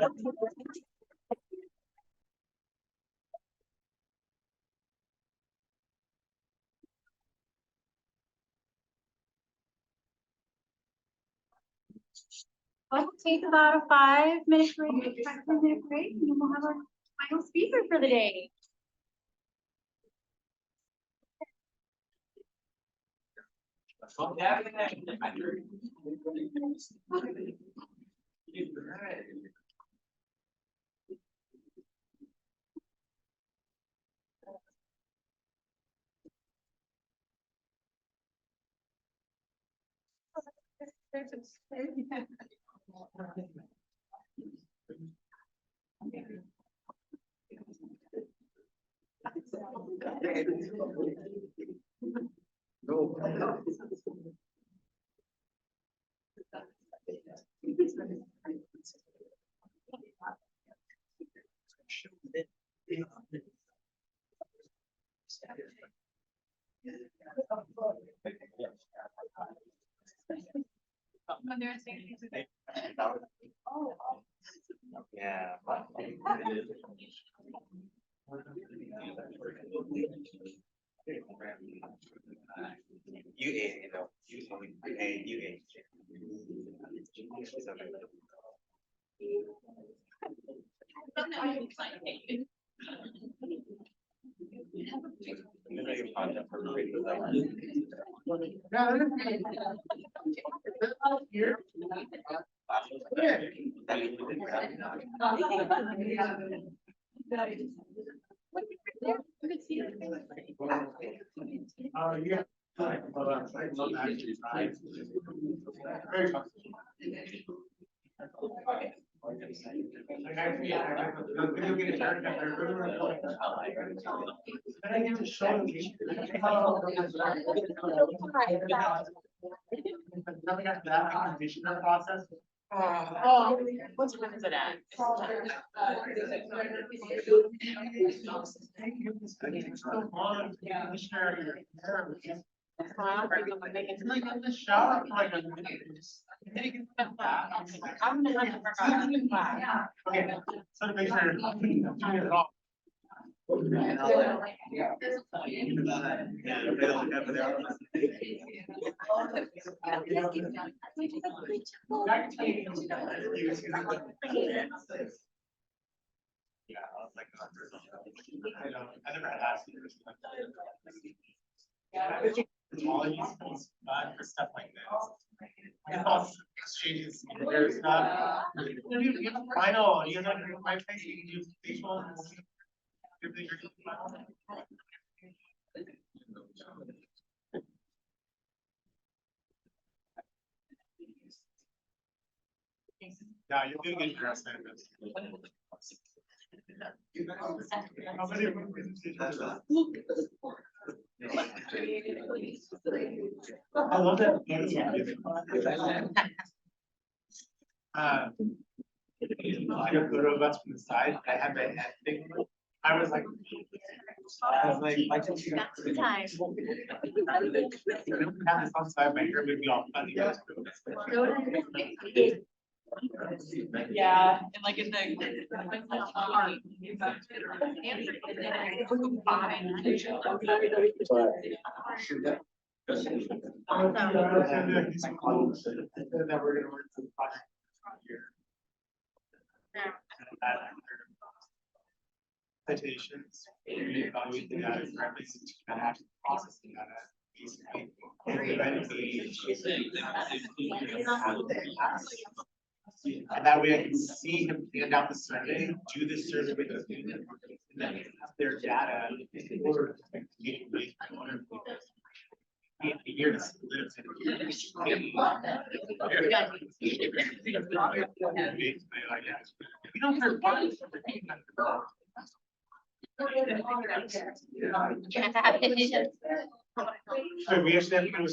We'll take about a 5-minute break, 5-minute break, and then we'll have our final speaker for the day. Yeah. Oh, yeah. Process. Oh, what time is it at? Like in the shower, like a minute. I'm gonna have to forget. Okay, so to make sure. Turn it off. Yeah, I was like, I don't, I never had asked you. All you use for stuff like this. And also exchanges, there's not. You have a final, you have like a my face, you can do visual. Yeah, you're doing good dress there. I love that. I got photo of us from the side. I had my head thing. I was like, I just got the time. Have this on side, my hair would be all funny. Yeah, and like in the. That we're gonna work some project here. Citations, evaluate the data correctly, and actually process the data. And that way I can see him hand out the survey, do the survey with the student, and then have their data in order to communicate with a year to live so we actually have to go.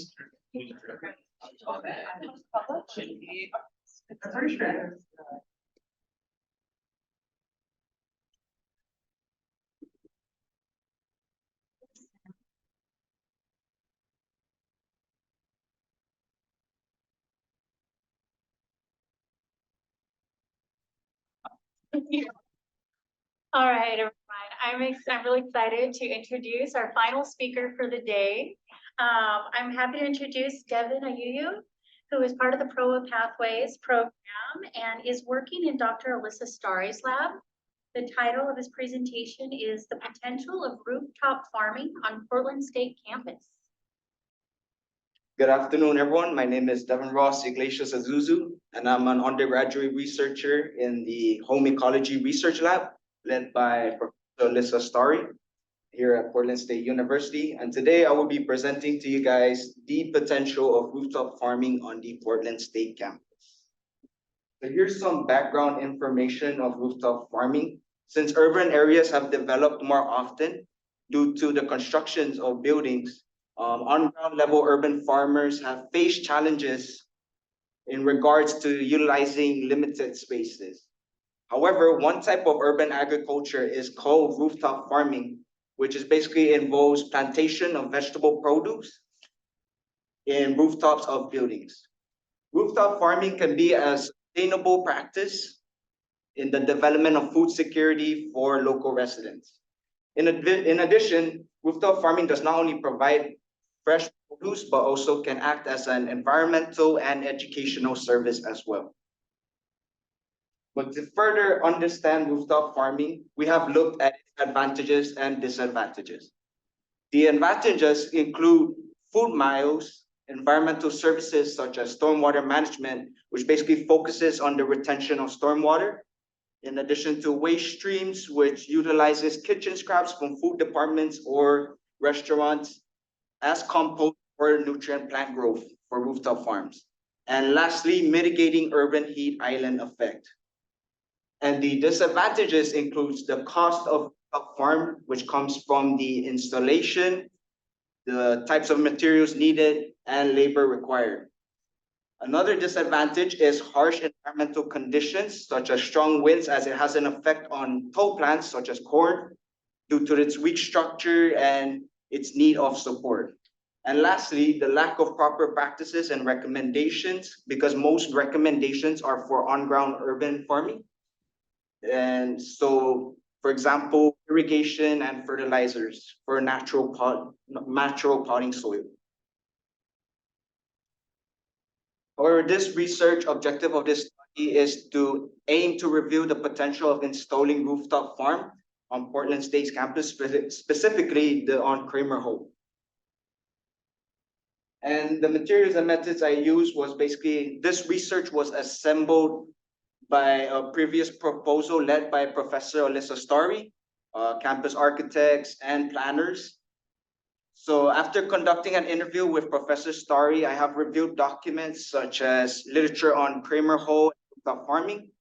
I'm pretty sure. All right, everyone. I'm really excited to introduce our final speaker for the day. I'm happy to introduce Devin Ayuyu, who is part of the PROA Pathways program and is working in Dr. Alyssa Starry's lab. The title of his presentation is The Potential of Rooftop Farming on Portland State Campus. Good afternoon, everyone. My name is Devin Ross Iglesias Azuzu, and I'm an undergraduate researcher in the Home Ecology Research Lab, led by Professor Alyssa Starry here at Portland State University. And today I will be presenting to you guys the potential of rooftop farming on the Portland State campus. So here's some background information of rooftop farming. Since urban areas have developed more often due to the constructions of buildings, on ground level urban farmers have faced challenges in regards to utilizing limited spaces. However, one type of urban agriculture is called rooftop farming, which is basically involves plantation of vegetable produce in rooftops of buildings. Rooftop farming can be a sustainable practice in the development of food security for local residents. In addition, rooftop farming does not only provide fresh produce, but also can act as an environmental and educational service as well. But to further understand rooftop farming, we have looked at its advantages and disadvantages. The advantages include food miles, environmental services such as stormwater management, which basically focuses on the retention of stormwater, in addition to waste streams, which utilizes kitchen scraps from food departments or restaurants as compost for nutrient plant growth for rooftop farms. And lastly, mitigating urban heat island effect. And the disadvantages includes the cost of a farm, which comes from the installation, the types of materials needed, and labor required. Another disadvantage is harsh environmental conditions, such as strong winds, as it has an effect on tall plants, such as corn, due to its weak structure and its need of support. And lastly, the lack of proper practices and recommendations, because most recommendations are for on-ground urban farming. And so, for example, irrigation and fertilizers for natural potting soil. However, this research objective of this study is to aim to review the potential of installing rooftop farm on Portland State's campus, specifically on Kramer Home. And the materials and methods I used was basically, this research was assembled by a previous proposal led by Professor Alyssa Starry, campus architects and planners. So after conducting an interview with Professor Starry, I have reviewed documents such as literature on Kramer Hole and rooftop farming,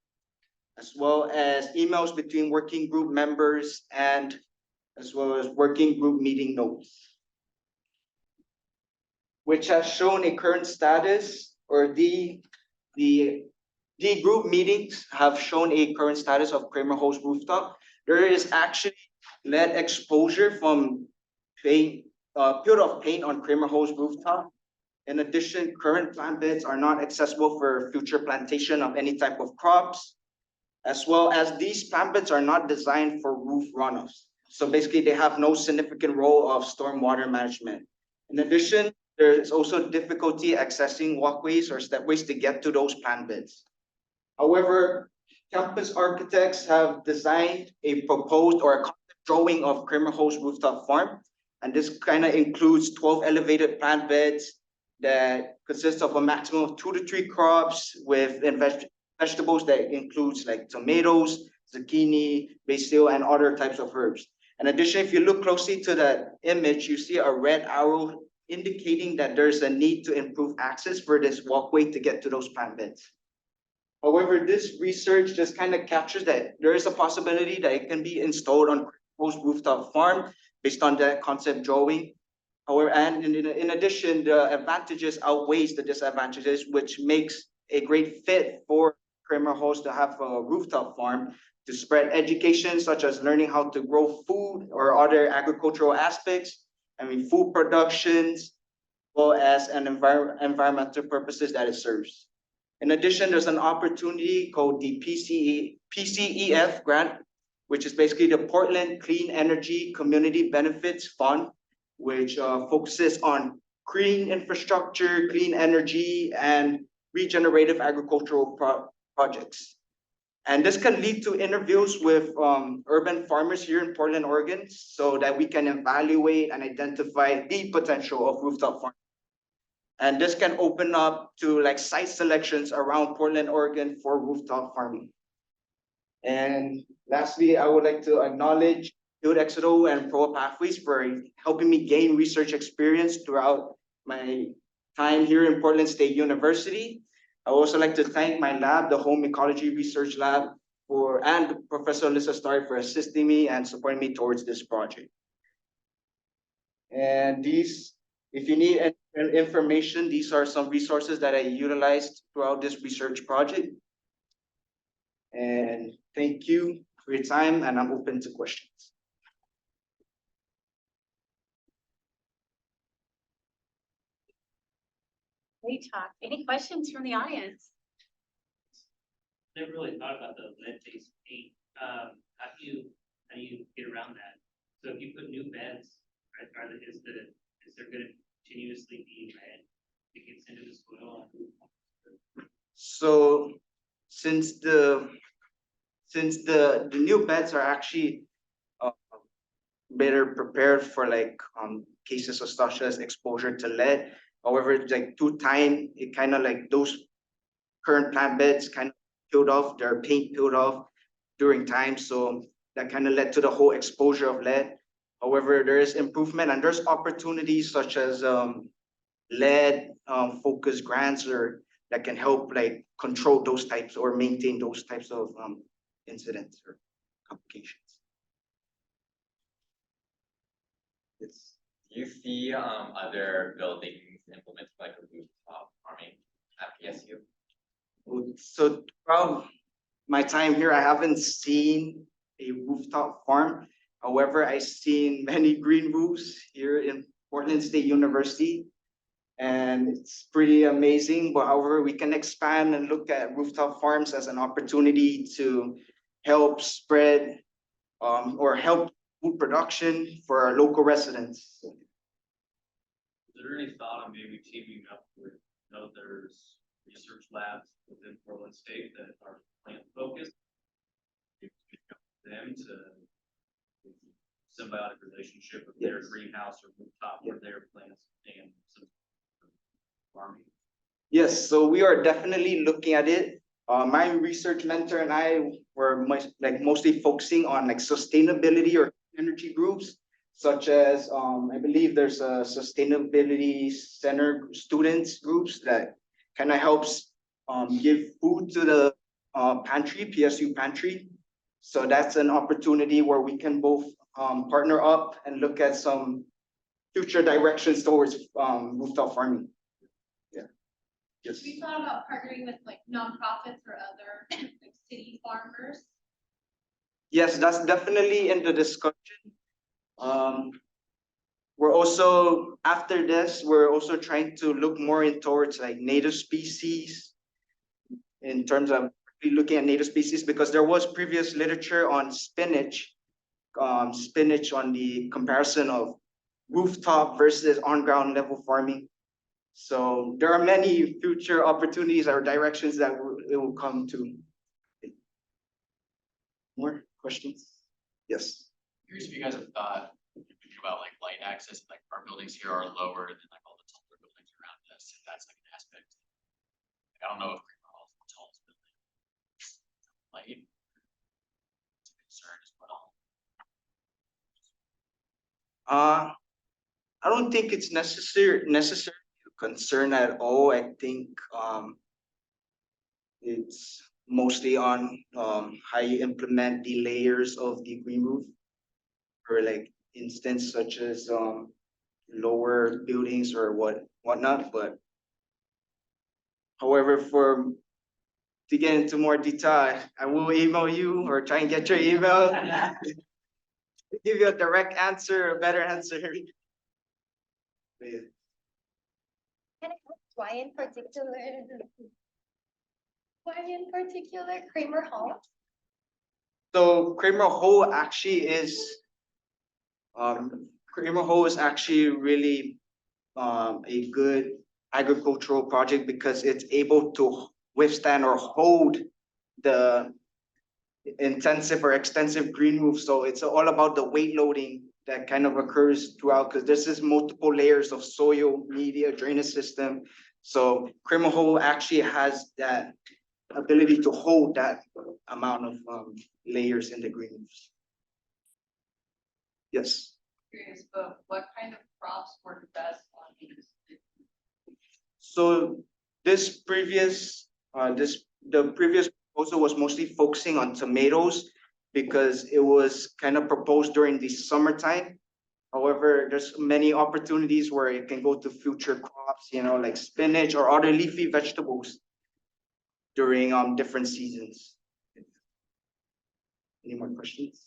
as well as emails between working group members and as well as working group meeting notes, which has shown a current status, or the group meetings have shown a current status of Kramer Hole's rooftop. There is actually lead exposure from paint, peel of paint on Kramer Hole's rooftop. In addition, current plant beds are not accessible for future plantation of any type of crops, as well as these plant beds are not designed for roof runoffs. So basically they have no significant role of stormwater management. In addition, there is also difficulty accessing walkways or stepways to get to those plant beds. However, campus architects have designed a proposed or a concept drawing of Kramer Hole's rooftop farm. And this kind of includes 12 elevated plant beds that consist of a maximum of 2 to 3 crops with vegetables that includes like tomatoes, zucchini, basil, and other types of herbs. In addition, if you look closely to that image, you see a red arrow indicating that there's a need to improve access for this walkway to get to those plant beds. However, this research just kind of captures that there is a possibility that it can be installed on proposed rooftop farm based on that concept drawing. However, and in addition, the advantages outweighs the disadvantages, which makes a great fit for Kramer Holes to have a rooftop farm to spread education, such as learning how to grow food or other agricultural aspects, food productions, as well as an environmental purposes that it serves. In addition, there's an opportunity called the PCEF grant, which is basically the Portland Clean Energy Community Benefits Fund, which focuses on green infrastructure, clean energy, and regenerative agricultural projects. And this can lead to interviews with urban farmers here in Portland, Oregon, so that we can evaluate and identify the potential of rooftop farming. And this can open up to like site selections around Portland, Oregon for rooftop farming. And lastly, I would like to acknowledge Field Exedo and PROA Pathways for helping me gain research experience throughout my time here in Portland State University. I would also like to thank my lab, the Home Ecology Research Lab, and Professor Alyssa Starry for assisting me and supporting me towards this project. And these, if you need any information, these are some resources that I utilized throughout this research project. And thank you for your time, and I'm open to questions. Great talk. Any questions from the audience? Never really thought about the lead-based paint. How do you get around that? So if you put new beds, is there gonna continuously be lead that gets into the soil? So since the new beds are actually better prepared for like cases of such as exposure to lead. However, like through time, it kind of like those current plant beds kind of peeled off, their paint peeled off during time. So that kind of led to the whole exposure of lead. However, there is improvement and there's opportunities such as lead focused grants or that can help like control those types or maintain those types of incidents or complications. Yes. Do you see other buildings implementing like a rooftop farming at PSU? So throughout my time here, I haven't seen a rooftop farm. However, I've seen many green roofs here in Portland State University. And it's pretty amazing, but however, we can expand and look at rooftop farms as an opportunity to help spread or help food production for our local residents. Is there any thought on maybe teaming up with, there's research labs within Portland State that are plant focused? Them to symbiotic relationship of their greenhouse or rooftop where their plants and some farming. Yes, so we are definitely looking at it. My research mentor and I were mostly focusing on like sustainability or energy groups, such as I believe there's a sustainability center students groups that kind of helps give food to the pantry, PSU pantry. So that's an opportunity where we can both partner up and look at some future directions towards rooftop farming. Yeah. Yes. We thought about partnering with like nonprofits or other like city farmers. Yes, that's definitely in the discussion. We're also, after this, we're also trying to look more in towards like native species in terms of looking at native species, because there was previous literature on spinach on the comparison of rooftop versus on-ground level farming. So there are many future opportunities or directions that it will come to. More questions? Yes. Curious if you guys have thought about like light access, like our buildings here are lower than like all the taller buildings around us. If that's like an aspect. Like, I don't know if Creamer Hall is the tallest building. Light. It's a concern as well. I don't think it's necessary concern at all. I think it's mostly on how you implement the layers of the green roof, or like instance such as lower buildings or whatnot. But however, to get into more detail, I will email you or try and get your email. Give you a direct answer, a better answer. Yeah. Can I ask why in particular Creamer Hall? So Creamer Hall actually is really a good agricultural project because it's able to withstand or hold the intensive or extensive green roof. So it's all about the weight loading that kind of occurs throughout, because this is multiple layers of soil, media, drainage system. So Creamer Hall actually has that ability to hold that amount of layers in the green roofs. Yes. Curious, but what kind of crops work best on these? So the previous proposal was mostly focusing on tomatoes because it was kind of proposed during the summertime. However, there's many opportunities where it can go to future crops, like spinach or other leafy vegetables during different seasons. Any more questions?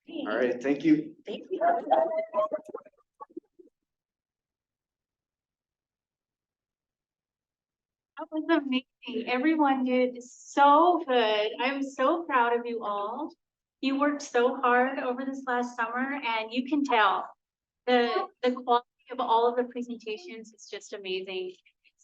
All right, thank you. Thank you. was amazing. Everyone did so good. I'm so proud of you all. You worked so hard over this last summer and you can tell the quality of all of the presentations is just amazing.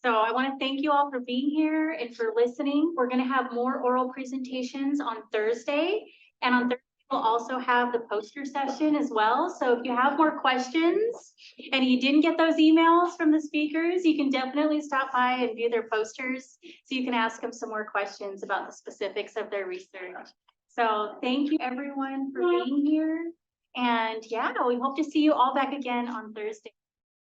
So I want to thank you all for being here and for listening. We're going to have more oral presentations on Thursday, and on Thursday we'll also have the poster session as well. So if you have more questions and you didn't get those emails from the speakers, you can definitely stop by and view their posters so you can ask them some more questions about the specifics of their research. So thank you everyone for being here. And yeah, we hope to see you all back again on Thursday.